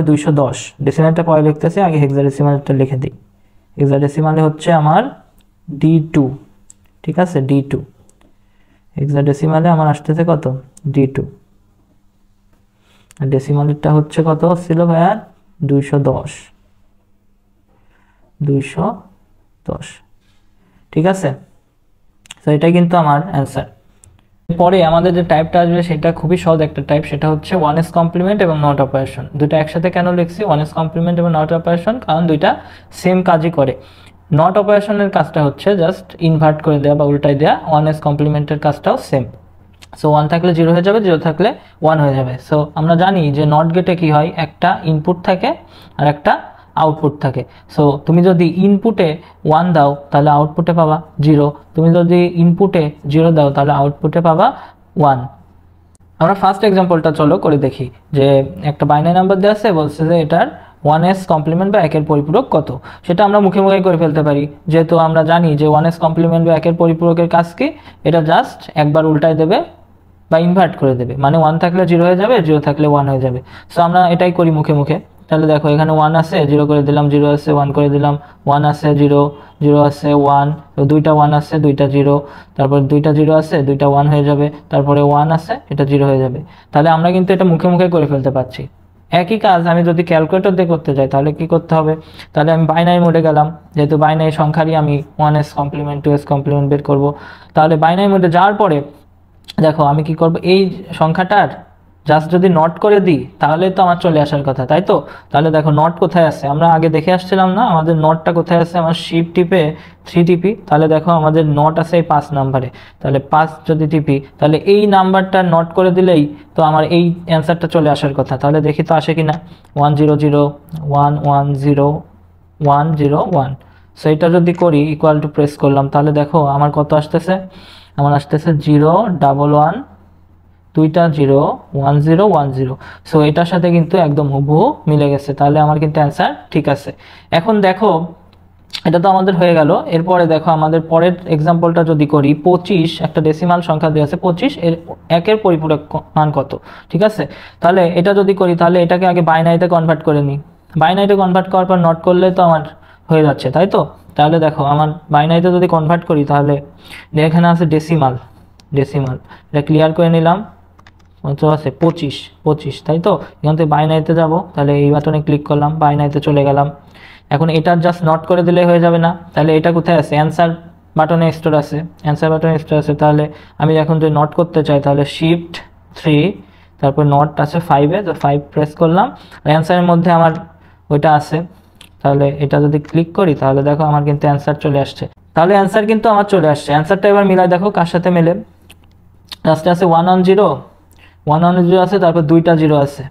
Speaker 1: 210, ডেসিমালটা পরে লিখতেছি, আগে হেক্সাডেসিমালটা লিখে দিই। হেক্সাডেসিমালে হচ্ছে আমার D2, ঠিক আছে, D2, হেক্সাডেসিমালে আমার আসতেছে কত, D2, আর ডেসিমালটা হচ্ছে কত ছিল ভাইয়া, 210, ঠিক আছে। তো এটা কিন্তু আমার অ্যান্সার। পরে আমাদের যে টাইপটা আসবে সেটা খুবই সহজ একটা টাইপ, সেটা হচ্ছে 1s কমপ্লিমেন্ট এবং নট অপারেশন। দুটো একসাথে কেন লিখছি 1s কমপ্লিমেন্ট এবং নট অপারেশন, কারণ দুইটা সেম কাজই করে। নট অপারেশনের কাজটা হচ্ছে জাস্ট ইনভার্ট করে দেওয়া বা উল্টাই দেওয়া, 1s কমপ্লিমেন্টের কাজটাও সেম। সো 1 থাকলে 0 হয়ে যাবে, 0 থাকলে 1 হয়ে যাবে। সো আমরা জানি যে নট গেটে কি হয়, একটা ইনপুট থাকে আর একটা আউটপুট থাকে। সো তুমি যদি ইনপুটে 1 দাও তাহলে আউটপুটে পাবা 0, তুমি যদি ইনপুটে 0 দাও তাহলে আউটপুটে পাবা 1। আমরা ফার্স্ট এক্সাম্পলটা চলো করে দেখি, যে একটা বাইনারি নাম্বার দেওয়া আছে, বলছে যে এটার 1s কমপ্লিমেন্ট বা একের পরিপূরক কত, সেটা আমরা মুখে মুখে করে ফেলতে পারি, যেহেতু আমরা জানি যে 1s কমপ্লিমেন্ট বা একের পরিপূরকের কাজ কি, এটা জাস্ট একবার উল্টায় দেবে বা ইনভার্ট করে দেবে, মানে 1 থাকলে 0 হয়ে যাবে, 0 থাকলে 1 হয়ে যাবে। সো আমরা এটাই করি মুখে মুখে। তাহলে দেখো এখানে 1 আছে, 0 করে দিলাম, 0 আছে 1 করে দিলাম, 1 আছে 0, 0 আছে 1, তো দুইটা 1 আছে দুইটা 0, তারপর দুইটা 0 আছে দুইটা 1 হয়ে যাবে, তারপরে 1 আছে এটা 0 হয়ে যাবে। তাহলে আমরা কিন্তু এটা মুখে মুখে করে ফেলতে পারছি। একই কাজ আমি যদি ক্যালকুলেটর দিয়ে করতে চাই তাহলে কি করতে হবে, তাহলে আমি বাইনারি মোডে গেলাম, যেহেতু বাইনারি সংখ্যারই আমি 1s কমপ্লিমেন্ট 2s কমপ্লিমেন্ট বের করব। তাহলে বাইনারি মোডে যাওয়ার পরে দেখো আমি কি করব, এই সংখ্যাটার জাস্ট যদি নট করে দিই তাহলে তো আমার চলে আসার কথা, তাই তো। তাহলে দেখো নট কোথায় আছে, আমরা আগে দেখে আসছিলাম না আমাদের নটটা কোথায় আছে, আমার শিফট টিপে 3 টিপি, তাহলে দেখো আমাদের নট আছে এই 5 নাম্বারে। তাহলে 5 যদি টিপি তাহলে এই নাম্বারটা নট করে দিলেই তো আমার এই অ্যান্সারটা চলে আসার কথা। তাহলে দেখি তো আসে কিনা, 100110101। সো এটা যদি করি ইকুয়াল টু প্রেস করলাম, তাহলে দেখো আমার কত আসতেছে, আমার আসতেছে 011 দুইটা 01010। সো এটার সাথে কিন্তু একদম হুবহু মিলে গেছে, তাহলে আমার কিন্তু অ্যান্সার ঠিক আছে। এখন দেখো এটা তো আমাদের হয়ে গেল। এরপরে দেখো আমাদের পরের এক্সাম্পলটা যদি করি, 25 একটা ডেসিমাল সংখ্যা দেওয়া আছে 25, এর একের পরিপূরক মান কত, ঠিক আছে। তাহলে এটা যদি করি তাহলে এটাকে আগে বাইনারিতে কনভার্ট করে নিই, বাইনারিতে কনভার্ট করার পর নট করলে তো আমার হয়ে যাচ্ছে, তাই তো। তাহলে দেখো আমার বাইনারিতে যদি কনভার্ট করি তাহলে এখানে আছে ডেসিমাল, এটা ক্লিয়ার করে নিলাম, তো আছে 25, তাই তো। এখান থেকে বাইনারিতে যাব, তাহলে এই বাটনে ক্লিক করলাম, বাইনারিতে চলে গেলাম। এখন এটা জাস্ট নট করে দিলে হয়ে যাবে না, তাহলে এটা কোথায় আছে, অ্যান্সার বাটনে স্টোর আছে, তাহলে আমি এখন যদি নট করতে চাই তাহলে শিফট 3, তারপর নট আছে 5-এ, তো 5 প্রেস করলাম, অ্যান্সারের মধ্যে আমার ওইটা আছে। তাহলে এটা যদি ক্লিক করি তাহলে দেখো আমার কিন্তু অ্যান্সার চলে আসছে, তাহলে অ্যান্সার কিন্তু আমার চলে আসছে। অ্যান্সারটা এবার মিলাই দেখো কার সাথে মেলে, লাস্টে আছে 110 আছে, তারপর দুইটা 0 আছে,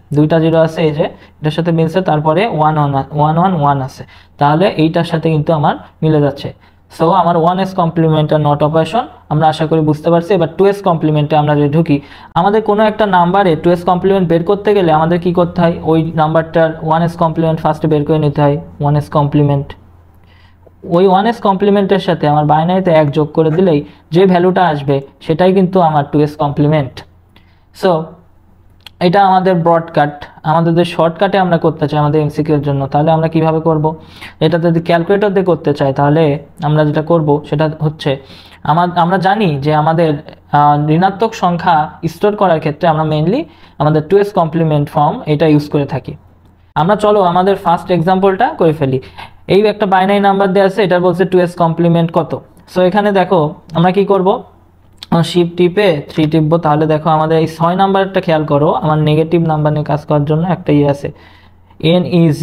Speaker 1: এই যে এটার সাথে মিলছে, তারপরে 111 আছে, তাহলে এইটার সাথে কিন্তু আমার মিলে যাচ্ছে। সো আমার 1s complement are not operation আমরা আশা করি বুঝতে পারছি। এবার 2s কমপ্লিমেন্টে আমরা যদি ঢুকি, আমাদের কোনো একটা নাম্বারে 2s কমপ্লিমেন্ট বের করতে গেলে আমাদের কি করতে হয়, ওই নাম্বারটার 1s কমপ্লিমেন্ট ফার্স্টে বের করে নিতে হয়। 1s কমপ্লিমেন্ট, ওই 1s কমপ্লিমেন্টের সাথে আমার বাইনারিতে 1 যোগ করে দিলেই যে ভ্যালুটা আসবে সেটাই কিন্তু আমার 2s কমপ্লিমেন্ট। সো এটা আমাদের ব্রডকাট। আমাদের যদি শর্টকাটে আমরা করতে চাই আমাদের এমসিকিউর জন্য, তাহলে আমরা কিভাবে করব? এটা যদি ক্যালকুলেটর দিয়ে করতে চাই তাহলে আমরা যেটা করব সেটা হচ্ছে, আমরা জানি যে আমাদের ঋণাত্মক সংখ্যা স্টোর করার ক্ষেত্রে আমরা মেইনলি আমাদের 2s কমপ্লিমেন্ট ফর্ম এটা ইউজ করে থাকি। আমরা চলো আমাদের ফার্স্ট এক্সাম্পলটা করে ফেলি। এই একটা বাইনারি নাম্বার দেওয়া আছে, এটা বলছে 2s কমপ্লিমেন্ট কত। সো এখানে দেখো আমরা কি করব, শিফট টিপে 3 টিপবো। তাহলে দেখো আমাদের এই 6 নাম্বারটা খেয়াল করো, আমার নেগেটিভ নাম্বার নিয়ে কাজ করার জন্য একটা ইয়ে আছে NEG।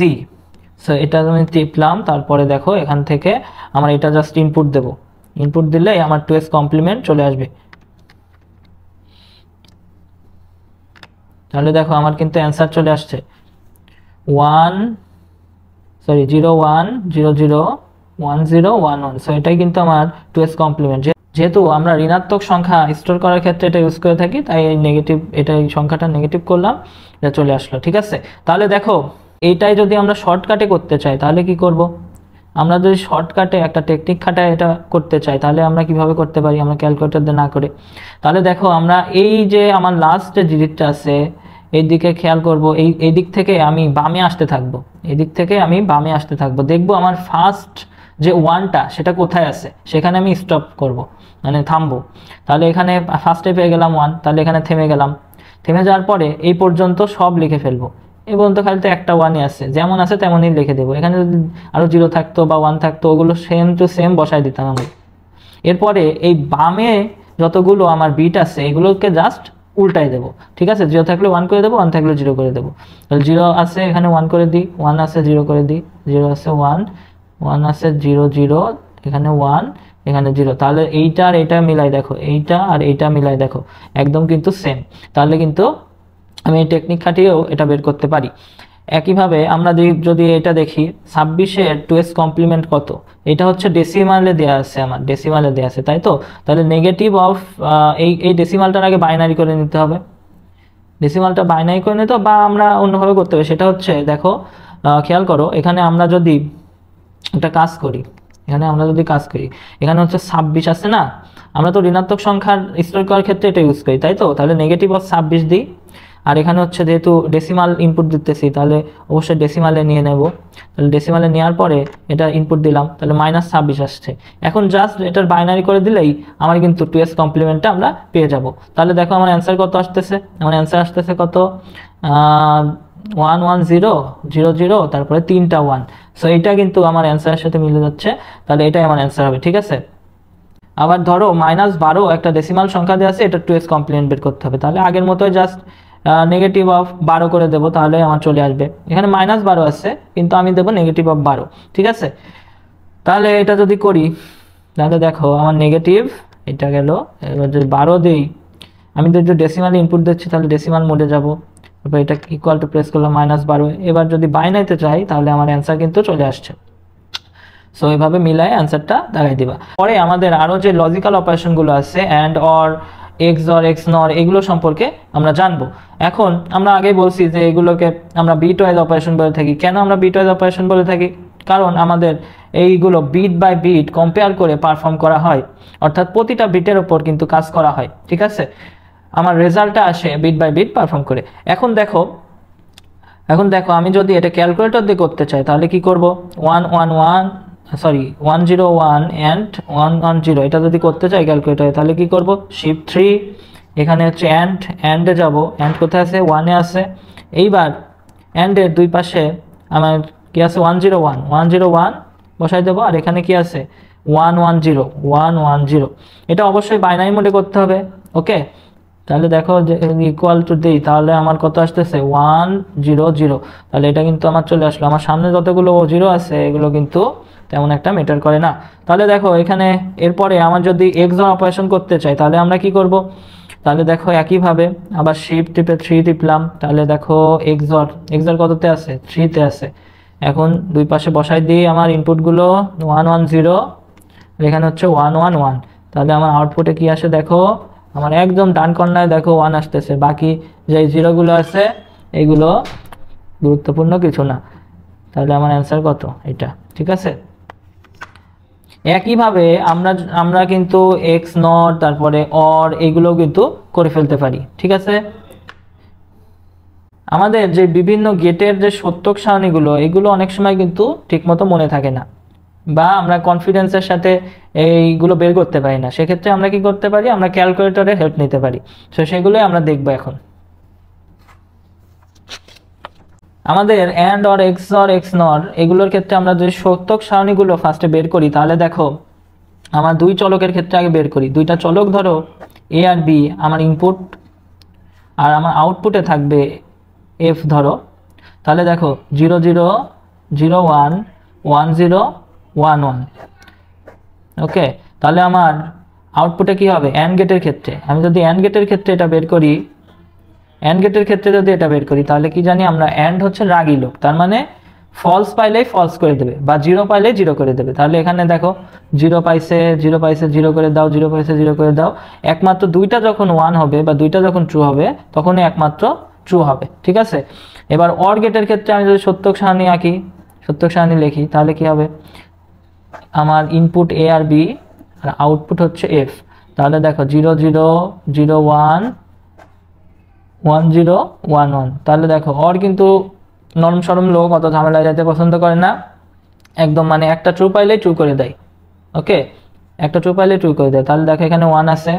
Speaker 1: সো এটা আমি টিপলাম, তারপরে দেখো এখান থেকে আমার এটা জাস্ট ইনপুট দেব। ইনপুট দিলে আমার 2s কমপ্লিমেন্ট চলে আসবে। তাহলে দেখো আমার কিন্তু অ্যান্সার চলে আসছে 01001011। সো এটাই কিন্তু আমার 2s কমপ্লিমেন্ট। যেহেতু আমরা ঋণাত্মক সংখ্যা স্টোর করার ক্ষেত্রে এটা ইউজ করে থাকি, তাই এই নেগেটিভ, এটা এই সংখ্যাটা নেগেটিভ করলাম, এটা চলে আসলো। ঠিক আছে, তাহলে দেখো এইটাই যদি আমরা শর্টকাটে করতে চাই তাহলে কি করব? আমরা যদি শর্টকাটে একটা টেকনিক খাটায় এটা করতে চাই তাহলে আমরা কিভাবে করতে পারি, আমরা ক্যালকুলেটর দিয়ে না করে? তাহলে দেখো আমরা এই যে আমার লাস্ট যে ডিজিটটা আছে এই দিকে খেয়াল করব, এই দিক থেকে আমি বামে আসতে থাকবো, এই দিক থেকে আমি বামে আসতে থাকবো, দেখবো আমার ফার্স্ট যে 1টা সেটা কোথায় আছে, সেখানে আমি স্টপ করব, মানে থামবো। তাহলে এখানে ফার্স্টে পেয়ে গেলাম 1, তাহলে এখানে থেমে গেলাম। থেমে যাওয়ার পরে এই পর্যন্ত সব লিখে ফেলবো। এই পর্যন্ত খালি তো একটা 1ই আছে, যেমন আছে তেমনই লিখে দেবো। এখানে যদি আরও 0 থাকতো বা 1 থাকতো ওগুলো সেম টু সেম বসাই দিতাম আমি। এরপরে এই বামে যতগুলো আমার বিট আছে এগুলোকে জাস্ট উল্টাই দেবো। ঠিক আছে, 0 থাকলে 1 করে দেবো, 1 থাকলে 0 করে দেবো। তাহলে 0 আছে এখানে 1 করে দিই, 1 আছে 0 করে দিই, 0 আছে 1, 1 আছে 0 0, এখানে 1, এখানে 0। তাহলে এইটা আর এইটা মিলাই দেখো, এইটা আর এইটা মিলাই দেখো একদম কিন্তু সেম। তাহলে কিন্তু আমি এই টেকনিক খাটিয়েও এটা বের করতে পারি। একইভাবে আমরা যদি এটা দেখি 26-এর 2s কমপ্লিমেন্ট কত, এটা হচ্ছে ডেসিমালে দেওয়া আছে, আমার ডেসিমালে দেওয়া আছে, তাই তো? তাহলে নেগেটিভ অফ এই ডেসিমালটার আগে বাইনারি করে নিতে হবে, ডেসিমালটা বাইনারি করে নিতে, বা আমরা অন্যভাবে করতে হবে। সেটা হচ্ছে দেখো খেয়াল করো, এখানে আমরা যদি একটা কাজ করি, এখানে হচ্ছে 26 আছে না, আমরা তো ঋণাত্মক সংখ্যার স্টোর করার ক্ষেত্রে এটা ইউজ করি, তাই তো? তাহলে নেগেটিভ অফ 26 দিই, আর এখানে হচ্ছে যেহেতু ডেসিমাল ইনপুট দিতেছি তাহলে অবশ্যই ডেসিমালে নিয়ে নেব। তাহলে ডেসিমালে নেওয়ার পরে এটা ইনপুট দিলাম, তাহলে -26 আসছে। এখন জাস্ট এটার বাইনারি করে দিলেই আমার কিন্তু 2s কমপ্লিমেন্টটা আমরা পেয়ে যাব। তাহলে দেখো আমার অ্যান্সার কত আসতেছে, আমার অ্যান্সার আসতেছে কত, 11000, তারপরে 3টা 1। সো এটা কিন্তু আমার অ্যান্সারের সাথে মিলে যাচ্ছে, তাহলে এটাই আমার অ্যান্সার হবে। ঠিক আছে, আবার ধরো -12 একটা ডেসিমাল সংখ্যা দেওয়া আছে, এটা 2s কমপ্লিমেন্ট বের করতে হবে। তাহলে আগের মতোই জাস্ট নেগেটিভ অফ 12 করে দেবো, তাহলে আমার চলে আসবে। এখানে -12 আছে কিন্তু আমি দেবো নেগেটিভ অফ 12। ঠিক আছে, তাহলে এটা যদি করি তাহলে দেখো আমার নেগেটিভ এটা গেল। এবার যদি 12 দিই, আমি যদি ডেসিমাল ইনপুট দিচ্ছি তাহলে ডেসিমাল মোডে যাব, তারপর এটা ইকুয়াল টু প্রেস করলাম -12। এবার যদি বাইনারিতে চাই তাহলে আমার অ্যান্সার কিন্তু চলে আসছে। সো এইভাবে মিলায় অ্যান্সারটা দেখাই দিবা। পরে আমাদের আরও যে লজিক্যাল অপারেশনগুলো আছে অ্যান্ড অর, XOR, XNOR, এগুলো সম্পর্কে আমরা জানবো। এখন আমরা আগেই বলছি যে এগুলোকে আমরা বিট ওয়াইজ অপারেশন বলে থাকি। কেন আমরা বিট ওয়াইজ অপারেশন বলে থাকি? কারণ আমাদের এইগুলো বিট বাই বিট কম্পেয়ার করে পারফর্ম করা হয়, অর্থাৎ প্রতিটা বিটের ওপর কিন্তু কাজ করা হয়। ঠিক আছে, আমার রেজাল্টটা আসে বিট বাই বিট পারফর্ম করে। এখন দেখো আমি যদি এটা ক্যালকুলেটর দিয়ে করতে চাই তাহলে কি করব, 101 and 110 এটা যদি করতে চাই ক্যালকুলেটরে তাহলে কি করব, শিফট 3, এখানে হচ্ছে অ্যান্ডে যাব, অ্যান্ড কোথায় আছে, 1-এ আছে। এইবার অ্যান্ডের দুই পাশে আমার কি আছে, 101 বসাই দেবো, আর এখানে কি আছে 110। এটা অবশ্যই বাইনারি মোডে করতে হবে। ওকে, তাহলে দেখো যে ইকুয়াল টু দিই, তাহলে আমার কত আসতেছে 100। তাহলে এটা কিন্তু আমার চলে আসলো। আমার সামনে যতগুলো 0 আছে এগুলো কিন্তু তেমন একটা ম্যাটার করে না। তাহলে দেখো এখানে এরপরে আমার যদি XOR অপারেশন করতে চাই তাহলে আমরা কি করব, তাহলে দেখো একইভাবে আবার শিফট টিপে 3 টিপলাম, তাহলে দেখো XOR কততে আছে, 3-তে আছে। এখন দুই পাশে বসাই দিই আমার ইনপুটগুলো, 110 এখানে হচ্ছে 1 1 1। তাহলে আমার আউটপুটে কি আসে দেখো, আমার একদম ডান কর্নারে দেখো 1 আসতেছে, বাকি যে জিরোগুলো আছে এইগুলো গুরুত্বপূর্ণ কিছু না। তাহলে আমার অ্যান্সার কত, এটা। ঠিক আছে, একইভাবে আমরা কিন্তু এক্স নট তারপরে অর এইগুলো কিন্তু করে ফেলতে পারি। ঠিক আছে, আমাদের যে বিভিন্ন গেটের যে সত্যক সারণীগুলো এগুলো অনেক সময় কিন্তু ঠিকমতো মনে থাকে না, বা আমরা কনফিডেন্সের সাথে এইগুলো বের করতে পারি না। সেক্ষেত্রে আমরা কি করতে পারি, আমরা ক্যালকুলেটরের হেল্প নিতে পারি। তো সেগুলোই আমরা দেখবো এখন। আমাদের অ্যান্ড অর এক্স নর এগুলোর ক্ষেত্রে আমরা যদি সত্যক সারণীগুলো ফার্স্টে বের করি, তাহলে দেখো আমার দুই চলকের ক্ষেত্রে আগে বের করি। দুইটা চলক ধরো এ আর বি আমার ইনপুট, আর আমার আউটপুটে থাকবে এফ ধরো। তাহলে দেখো 0 0 0 1 1 0 1 1। ওকে, তাহলে আমার আউটপুটে কি হবে, অ্যান্ড গেটের ক্ষেত্রে আমি যদি অ্যান্ড গেটের ক্ষেত্রে এটা বের করি, অ্যান্ড গেটের ক্ষেত্রে যদি এটা বের করি, তাহলে কি জানি আমরা, অ্যান্ড হচ্ছে রাগী লোক, তার মানে ফলস পাইলেই ফলস করে দেবে, বা জিরো পাইলেই জিরো করে দেবে। তাহলে এখানে দেখো 0 পাইছে 0 পাইছে 0 করে দাও, 0 পাইছে 0 করে দাও। একমাত্র দুইটা যখন 1 হবে বা দুইটা যখন ট্রু হবে তখনই একমাত্র ট্রু হবে। ঠিক আছে, এবার অর গেটের ক্ষেত্রে আমি যদি সত্যক সারণী আঁকি, সত্যক সারণী লিখি, তাহলে কি হবে, আমার ইনপুট এ আর বি আর আউটপুট হচ্ছে এফ। তাহলে দেখো 0 0 0 1 1 0 1 1। তাহলে দেখো অর কিন্তু নরম সরম লোক, অত ঝামেলায় যেতে পছন্দ করে না, একদম মানে একটা ট্রু পাইলে ট্রু করে দেয়। ওকে, একটা ট্রু পাইলে ট্রু করে দেয়। তাহলে দেখো এখানে 1 আছে,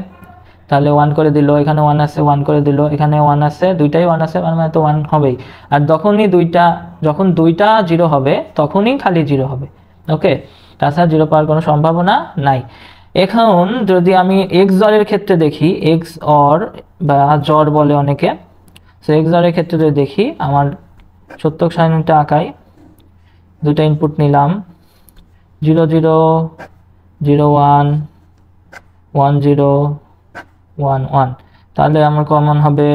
Speaker 1: তাহলে 1 করে দিল, এখানে 1 আছে 1 করে দিল, এখানে 1 আছে, দুইটাই 1 আছে, মানে তো 1 হবেই। আর যখন দুইটা 0 হবে তখনই খালি 0 হবে। ওকে, তাছাড়া 0 পাওয়ার কোনো সম্ভাবনা নাই। এখন যদি আমি এক্স জরের ক্ষেত্রে দেখি, এক্স অর বা জর বলে অনেকে, সো এক্স জরের ক্ষেত্রে যদি দেখি, আমার সত্যক সারণীটা আঁকাই, দুইটা ইনপুট নিলাম 0 0 0 1 1 0 1 1। তাহলে আমার কমন হবে,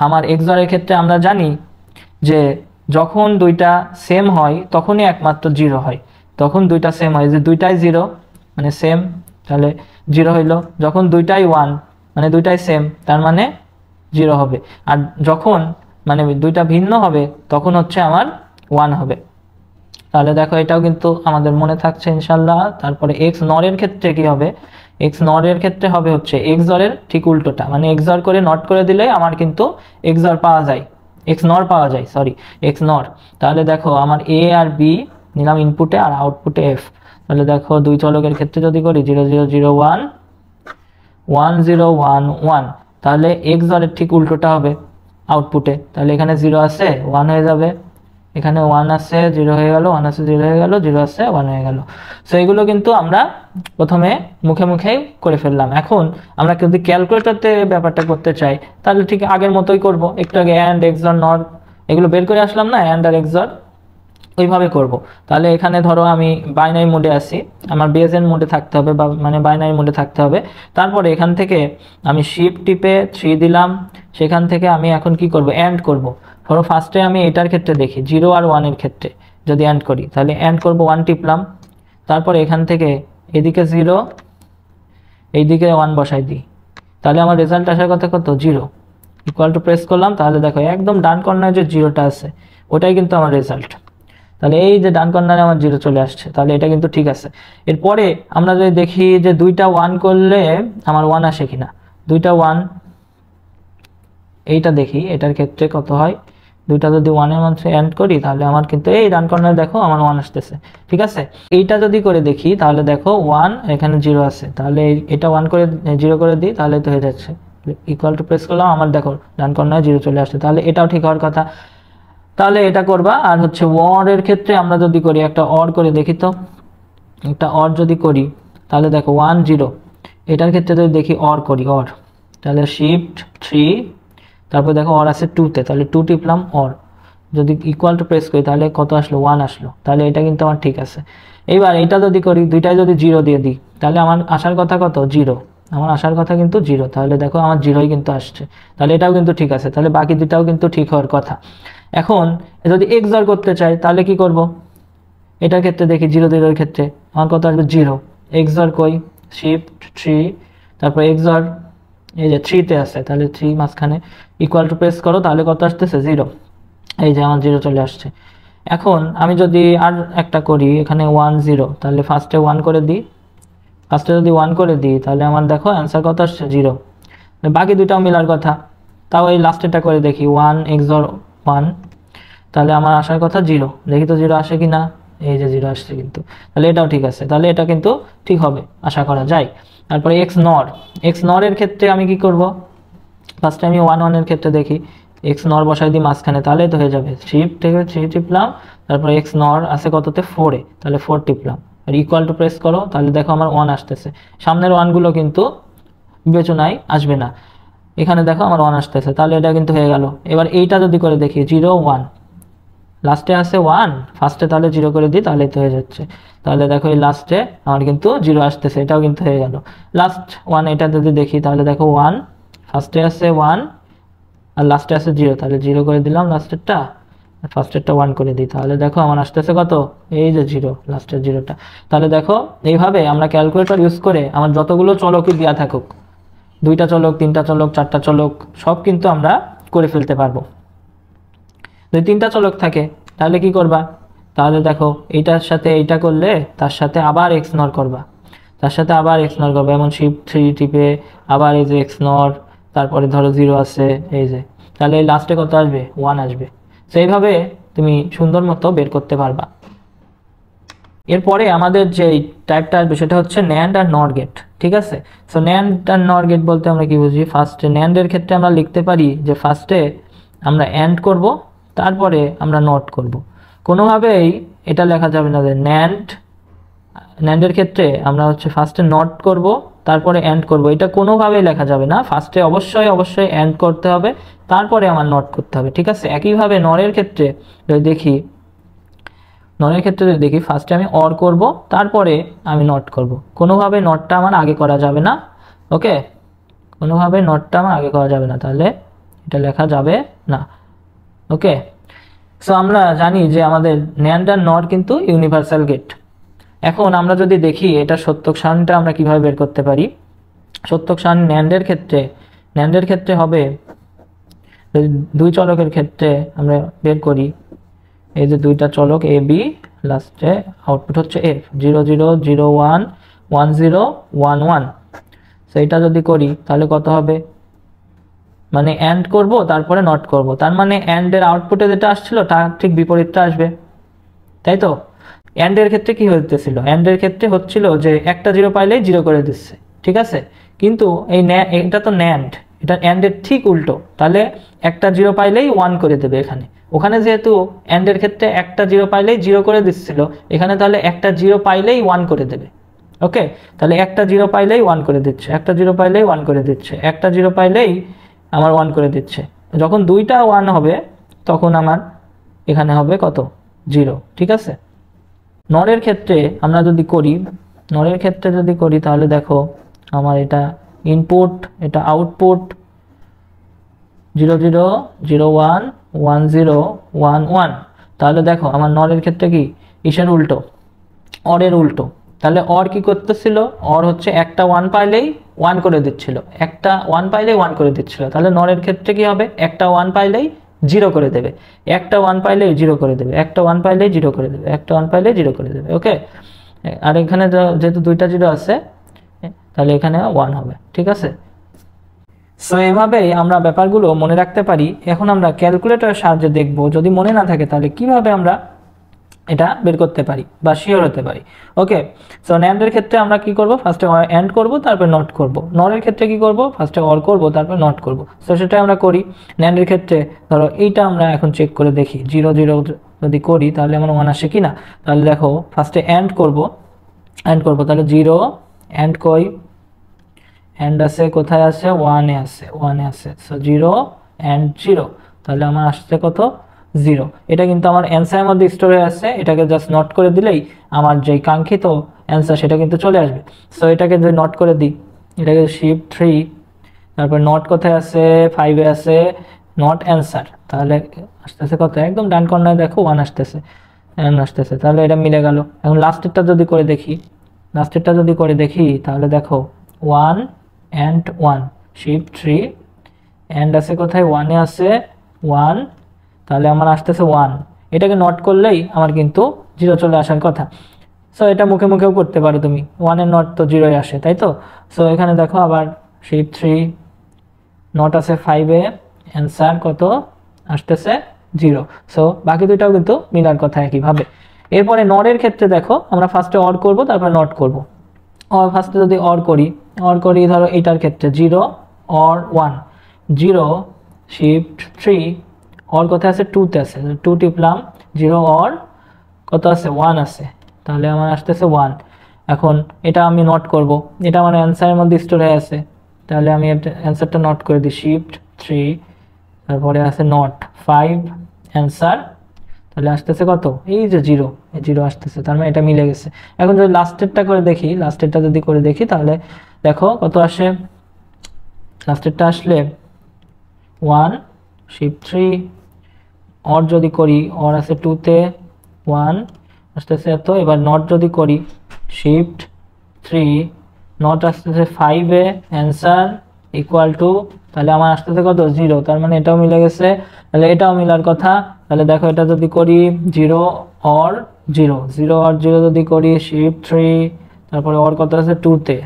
Speaker 1: আমার এক্স জরের ক্ষেত্রে আমরা জানি যে যখন দুইটা সেম হয় তখনই একমাত্র 0 হয়, তখন দুইটা সেম হয়, যে দুইটাই 0 মানে সেম, তাহলে 0 হইলো। যখন দুইটাই 1 মানে দুইটাই সেম, তার মানে 0 হবে। আর যখন মানে দুইটা ভিন্ন হবে তখন হচ্ছে আমার 1 হবে। তাহলে দেখো এটাও কিন্তু আমাদের মনে থাকছে ইনশাল্লাহ। তারপরে এক্স নরের ক্ষেত্রে কি হবে, এক্স নরের ক্ষেত্রে হবে হচ্ছে এক্স জরের ঠিক উল্টোটা, মানে এক্স জর করে নট করে দিলে আমার কিন্তু এক্স জর পাওয়া যায়, এক্স নর পাওয়া যায়, সরি এক্স নর। তাহলে দেখো আমার এ আর বি নিলাম ইনপুটে আর আউটপুটে এফ। তাহলে দেখো দুই চলকের ক্ষেত্রে যদি করি 0 0 0 1 1 0 1 1, তাহলে এক্স জরের ঠিক উল্টোটা হবে আউটপুটে। তাহলে এখানে 0 আছে 1 হয়ে যাবে, এখানে 1 আছে 0 হয়ে গেল, 1 আছে 0 হয়ে গেল, 0 আছে 1 হয়ে গেল। সো এগুলো কিন্তু আমরা প্রথমে মুখে মুখেই করে ফেললাম। এখন আমরা যদি ক্যালকুলেটরতে ব্যাপারটা করতে চাই, তাহলে ঠিক আগের মতোই করব। একটু আগে অ্যান্ড এক্সর নট এগুলো বের করে আসলাম না, অ্যান্ড আর এক্সর ওইভাবে করব। তাহলে এখানে ধরো আমি বাইনারি মোডে আছি, আমার বেজেন মোডে থাকতে হবে, বা মানে বাইনারি মোডে থাকতে হবে। তারপরে এখান থেকে আমি শিফট টিপে 3 দিলাম, সেখান থেকে আমি এখন কি করব, অ্যান্ড করব। ধরো ফার্স্টে আমি এটার ক্ষেত্রে দেখি 0 আর 1 এর ক্ষেত্রে যদি অ্যান্ড করি, তাহলে অ্যান্ড করব, 1 টিপলাম, তারপরে এখান থেকে এদিকে 0 এইদিকে 1 বসাই দিই, তাহলে আমার রেজাল্ট আসার কথা কত, 0। ইকুয়াল টু প্রেস করলাম, তাহলে দেখো একদম ডান কর্নারে যে 0টা আছে ওটাই কিন্তু আমার রেজাল্ট। তাহলে এই যে ডান কর্নারে আমার 0 চলে আসছে, তাহলে এটা কিন্তু ঠিক আছে। এরপরে আমরা যদি দেখি যে দুইটা 1 করলে আমার 1 আসে কিনা, দুইটা 1 এইটা দেখি, এটার ক্ষেত্রে কত হয়, দুইটা যদি 1 এর মধ্যে এন্ড করি তাহলে আমার কিন্তু এই ডান কর্নারে দেখো আমার 1 আসতেছে। ঠিক আছে, এইটা যদি করে দেখি তাহলে দেখো 1 এখানে 0 আছে, তাহলে এটা 1 করে 0 করে দিই, তাহলে তো হয়ে যাচ্ছে। ইকুয়াল টু প্রেস করলাম, আমার দেখো ডান কর্নারে 0 চলে আসছে, তাহলে এটাও ঠিক হওয়ার কথা। তাহলে এটা করবা। আর হচ্ছে অর এর ক্ষেত্রে আমরা যদি করি, একটা অর করে দেখি তো, একটা অর যদি করি তাহলে দেখো 1 0, এটার ক্ষেত্রে যদি দেখি অর করি, অর, তাহলে শিফট 3, তারপর দেখো অর আছে 2তে, তাহলে 2 টিপলাম, অর যদি ইকুয়াল টু প্রেস করি তাহলে কত আসলো, 1 আসলো, তাহলে এটা কিন্তু আমার ঠিক আছে। এইবার এটা যদি করি, দুইটাই যদি 0 দিয়ে দিই, তাহলে আমার আসার কথা কত, 0, আমার আসার কথা কিন্তু 0, তাহলে দেখো আমার 0ই কিন্তু আসছে, তাহলে এটাও কিন্তু ঠিক আছে, তাহলে বাকি দুটাও কিন্তু ঠিক হওয়ার কথা। এখন যদি এক্সর করতে চাই তাহলে কি করব, এটার ক্ষেত্রে দেখি 0 0 এর ক্ষেত্রে আমার কত আসবে, 0, এক্সর কই, শিফট 3, তারপর এক্সর এই যে 3 তে আছে, তাহলে 3 মাঝখানে ইকুয়াল টু প্রেস করো, তাহলে কত আসতেছে 0, এই যে আমার 0 চলে আসছে। এখন আমি যদি আর একটা করি এখানে 1 0, তাহলে ফার্স্টে 1 করে দিই, ফার্স্টে যদি 1 করে দিই তাহলে আমার দেখো অ্যান্সার কত আসছে 0। বাকি দুটাও মিলার কথা, তাও এই লাস্টেরটা করে দেখি 1 এক্সর 1, তাহলে আমার আসার কথা 0, দেখি তো 0 আসে কি না, এই যে 0 আসছে কিন্তু, তাহলে এটাও ঠিক আছে, তাহলে এটা কিন্তু ঠিক হবে আশা করা যায়। তারপরে এক্স নর এর ক্ষেত্রে আমি কি করব, ফার্স্টে আমি 1 1 এর ক্ষেত্রে দেখি এক্স নর বসাই দিই মাঝখানে, তাহলে তো হয়ে যাবে, শিফট থেকে 3 টিপলাম, তারপরে এক্স নর আছে কততে 4 এ, তাহলে 4 টিপলাম, আর ইকুয়াল টু প্রেস করো, তাহলে দেখো আমার 1 আসতেছে, সামনের 1 গুলো কিন্তু বিবেচনায় আসবে না, এখানে দেখো আমার 1 আসতেছে, তাহলে এটা কিন্তু হয়ে গেল। এবার এইটা যদি করে দেখি 0 1, লাস্টে আছে 1, ফার্স্টে তাহলে 0 করে দিই, তাহলে তো হয়ে যাচ্ছে, তাহলে দেখো এই লাস্টে আমার কিন্তু 0 আসতেছে, এটাও কিন্তু হয়ে গেল। লাস্ট 1 এটা যদি দেখি তাহলে দেখো 1, ফার্স্টে আছে 1 আর লাস্টে আছে 0, তাহলে 0 করে দিলাম লাস্টেরটা, ফার্স্টেরটা 1 করে দিই, তাহলে দেখো আমার আসতেছে কত, এই যে 0, লাস্টের 0টা। তাহলে দেখো এইভাবে আমরা ক্যালকুলেটর ইউজ করে আমার যতগুলো চলকই দেওয়া থাকুক, 2টা চলক, 3টা চলক, 4টা চলক, সব কিন্তু আমরা করে ফেলতে পারবো। যদি 3টা চলক থাকে তাহলে কি করবা, তাহলে দেখো এইটার সাথে এইটা করলে তার সাথে আবার এক্স নর করবা, তার সাথে আবার এক্স নর করবা, এমন শিফট 3 টিপে আবার এই যে এক্স নর, তারপরে ধরো 0 আছে এই যে, তাহলে লাস্টে কত আসবে 1 আসবে। সেইভাবে তুমি সুন্দর মতো বের করতে পারবা। এরপরে আমাদের যে টাইপটা আসবে সেটা হচ্ছে ন্যান্ড আর নর গেট, ঠিক আছে। সো ন্যান্ড আর নর গেট বলতে আমরা কি বুঝি, ফার্স্টে ন্যান্ডের ক্ষেত্রে আমরা লিখতে পারি যে ফার্স্টে আমরা অ্যান্ড করব, তারপরে আমরা নট করব, কোনোভাবেই এটা লেখা যাবে না যে ন্যান্ডের ক্ষেত্রে আমরা হচ্ছে ফার্স্টে নট করব তারপরে অ্যান্ড করব, এটা কোনোভাবেই লেখা যাবে না, ফার্স্টে অবশ্যই অ্যান্ড করতে হবে, তারপরে আমার নট করতে হবে, ঠিক আছে। একইভাবে নরের ক্ষেত্রে যদি দেখি ফার্স্টে আমি অর করব, তারপরে আমি নট করব, কোনোভাবে নটটা আমার আগে করা যাবে না, ওকে, কোনোভাবে নটটা আমার আগে করা যাবে না, তাহলে এটা লেখা যাবে না, ওকে। সো আমরা জানি যে আমাদের ন্যান্ড আর নট কিন্তু ইউনিভার্সাল গেট। এখন আমরা যদি দেখি এটা সত্যক সারণীটা আমরা কিভাবে বের করতে পারি, সত্যক সারণী ন্যান্ডের ক্ষেত্রে হবে, দুই চলকের ক্ষেত্রে আমরা বের করি, এই যে 2টা চলক এ বি, লাস্টে আউটপুট হচ্ছে এফ, 0 0 0 1 1 0 1 1। সেইটা যদি করি তাহলে কত হবে, মানে অ্যান্ড করব তারপরে নট করব, তার মানে অ্যান্ডের আউটপুটে যেটা আসছিল তার ঠিক বিপরীতটা আসবে, তাই তো। অ্যান্ডের ক্ষেত্রে কি হতেছিল, অ্যান্ডের ক্ষেত্রে হচ্ছিল যে একটা 0 পাইলেই 0 করে দিচ্ছে, ঠিক আছে, কিন্তু এটা তো ন্যান্ড, এটা অ্যান্ডের ঠিক উল্টো, তাহলে একটা 0 পাইলেই 1 করে দেবে এখানে, ওখানে যেহেতু অ্যান্ডের ক্ষেত্রে একটা 0 পাইলেই 0 করে দিচ্ছিল, এখানে তাহলে একটা 0 পাইলেই 1 করে দেবে, ওকে। তাহলে একটা 0 পাইলেই 1 করে দিচ্ছে, একটা 0 পাইলেই 1 করে দিচ্ছে, একটা 0 পাইলেই আমার 1 করে দিচ্ছে, যখন 2টা 1 হবে তখন আমার এখানে হবে কত 0, ঠিক আছে। নরের ক্ষেত্রে আমরা যদি করি তাহলে দেখো আমার এটা ইনপুট, এটা আউটপুট 0 0 0 1 1 0 1 1, তাহলে দেখো আমার নরের ক্ষেত্রে কি ইসের উল্টো, অরের উল্টো, তাহলে অর কি করতেছিল, অর হচ্ছে একটা 1 পাইলেই 1 করে দিচ্ছিল, একটা 1 পাইলেই 1 করে দিচ্ছিল, তাহলে নরের ক্ষেত্রে কি হবে, একটা 1 পাইলেই 0 করে দেবে, একটা 1 পাইলেই 0 করে দেবে, একটা 1 পাইলেই 0 করে দেবে, একটা 1 পাইলেই 0 করে দেবে, ওকে। আর এখানে যেহেতু 2টা 0 আছে তাহলে এখানে 1 হবে, ঠিক আছে। সো এভাবেই আমরা ব্যাপারগুলো মনে রাখতে পারি। এখন আমরা ক্যালকুলেটরের সাহায্যে দেখব, যদি মনে না থাকে তাহলে কিভাবে আমরা এটা বের করতে পারি বা শিওর হতে পারি, ওকে। সো ন্যান্ডের ক্ষেত্রে আমরা কি করব, ফার্স্টে অ্যান্ড করব তারপর নট করব, নরের ক্ষেত্রে কি করব, ফার্স্টে অর করব তারপর নট করব। সো সেটা আমরা করি। ন্যান্ডের ক্ষেত্রে ধরো এইটা আমরা এখন চেক করে দেখি, 0 0 যদি করি তাহলে আমার 1 আসে কিনা, তাহলে দেখো ফার্স্টে অ্যান্ড করব তাহলে 0 অ্যান্ড কই, অ্যান্ড আছে কোথায় আছে, 1 এ আছে, সো 0 অ্যান্ড 0, তাহলে আমার আসছে কত 0। এটা কিন্তু আমার অ্যান্সারের মধ্যে স্টোর হয়ে আছে, এটাকে জাস্ট নট করে দিলেই আমার যেই কাঙ্ক্ষিত অ্যান্সার সেটা কিন্তু চলে আসবে। সো এটাকে যদি নট করে দিই, এটাকে শিফট 3, তারপর নট কোথায় আছে, 5 এ আছে, নট অ্যান্সার, তাহলে আসতেছে কত, একদম ডান কর্নারে দেখো 1 আসতেছে, তাহলে এটা মিলে গেল। এখন লাস্টেরটা যদি করে দেখি, লাস্টেরটা যদি করে দেখি তাহলে দেখো 1 and 1 শিফট 3 এন্ড আছে কোথায় 1 এ আছে 1 তাহলে আমার আসতেছে 1 এটাকে নট করলেই আমার কিন্তু 0 চলে আসার কথা সো এটা মুখে মুখেও করতে পারো তুমি 1 এর নট তো 0 আসে তাই তো সো এখানে দেখো আবার শিফট 3 নট আছে 5 এ অ্যানসার কত আসতেছে 0 সো বাকি দুইটাও কিন্তু মিলার কথা একই ভাবে এরপরে নটের ক্ষেত্রে দেখো আমরা ফার্স্টে অর করব তারপর নট করব অর ফার্স্টে যদি অর করি ধরো এটার ক্ষেত্রে 0 অর 1 0 শিফট 3 অর কোথায় আছে 2 তে আছে 2 টিপলাম 0 অর কত আছে 1 আছে তাহলে আমার আসতেছে 1 এখন এটা আমি নট করব এটা মানে অ্যানসারের মধ্যে স্টোর হয়ে আছে তাহলে আমি অ্যানসারটা নট করে দিই শিফট 3 তারপরে আছে নট 5 অ্যানসার তাহলে আসতেছে কত এই যে 0 এই 0 আসতেছে তার মানে এটা মিলে গেছে এখন যদি লাস্টেরটা করে দেখি লাস্টেরটা যদি করে দেখি তাহলে দেখো কত আসে লাস্টেরটা আসলে 1 শিফট 3 অর যদি করি অর আছে 2 তে 1 আসতেছে এত এবার নট যদি করি শিফট 3 নট আসতেছে 5 এ অ্যানসার ইকুয়াল টু তাহলে আমার আসতেছে কত 0 তার মানে এটাও মিলে গেছে তাহলে এটাও মিলার কথা তাহলে দেখো এটা যদি করি 0 অর 0 0 অর 0 যদি করি শিফট 3 তারপরে অর কত আছে 2 তে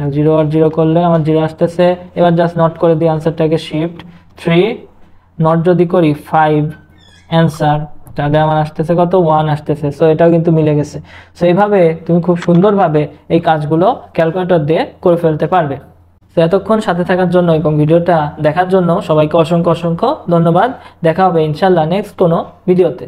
Speaker 1: 0 অর 0 করলে আমার 0 আসতেছে এবার জাস্ট নট করে দিই আনসারটাকে শিফট 3 নট যদি করি 5 অ্যানসার তাহলে আমার আসতেছে কত 1 আসতেছে সো এটাও কিন্তু মিলে গেছে সো এইভাবে তুমি খুব সুন্দরভাবে এই কাজগুলো ক্যালকুলেটর দিয়ে করে ফেলতে পারবে তো এতক্ষণ সাথে থাকার জন্য এবং ভিডিওটা দেখার জন্য সবাইকে অসংখ্য ধন্যবাদ দেখা হবে ইনশাআল্লাহ নেক্সট কোনো ভিডিওতে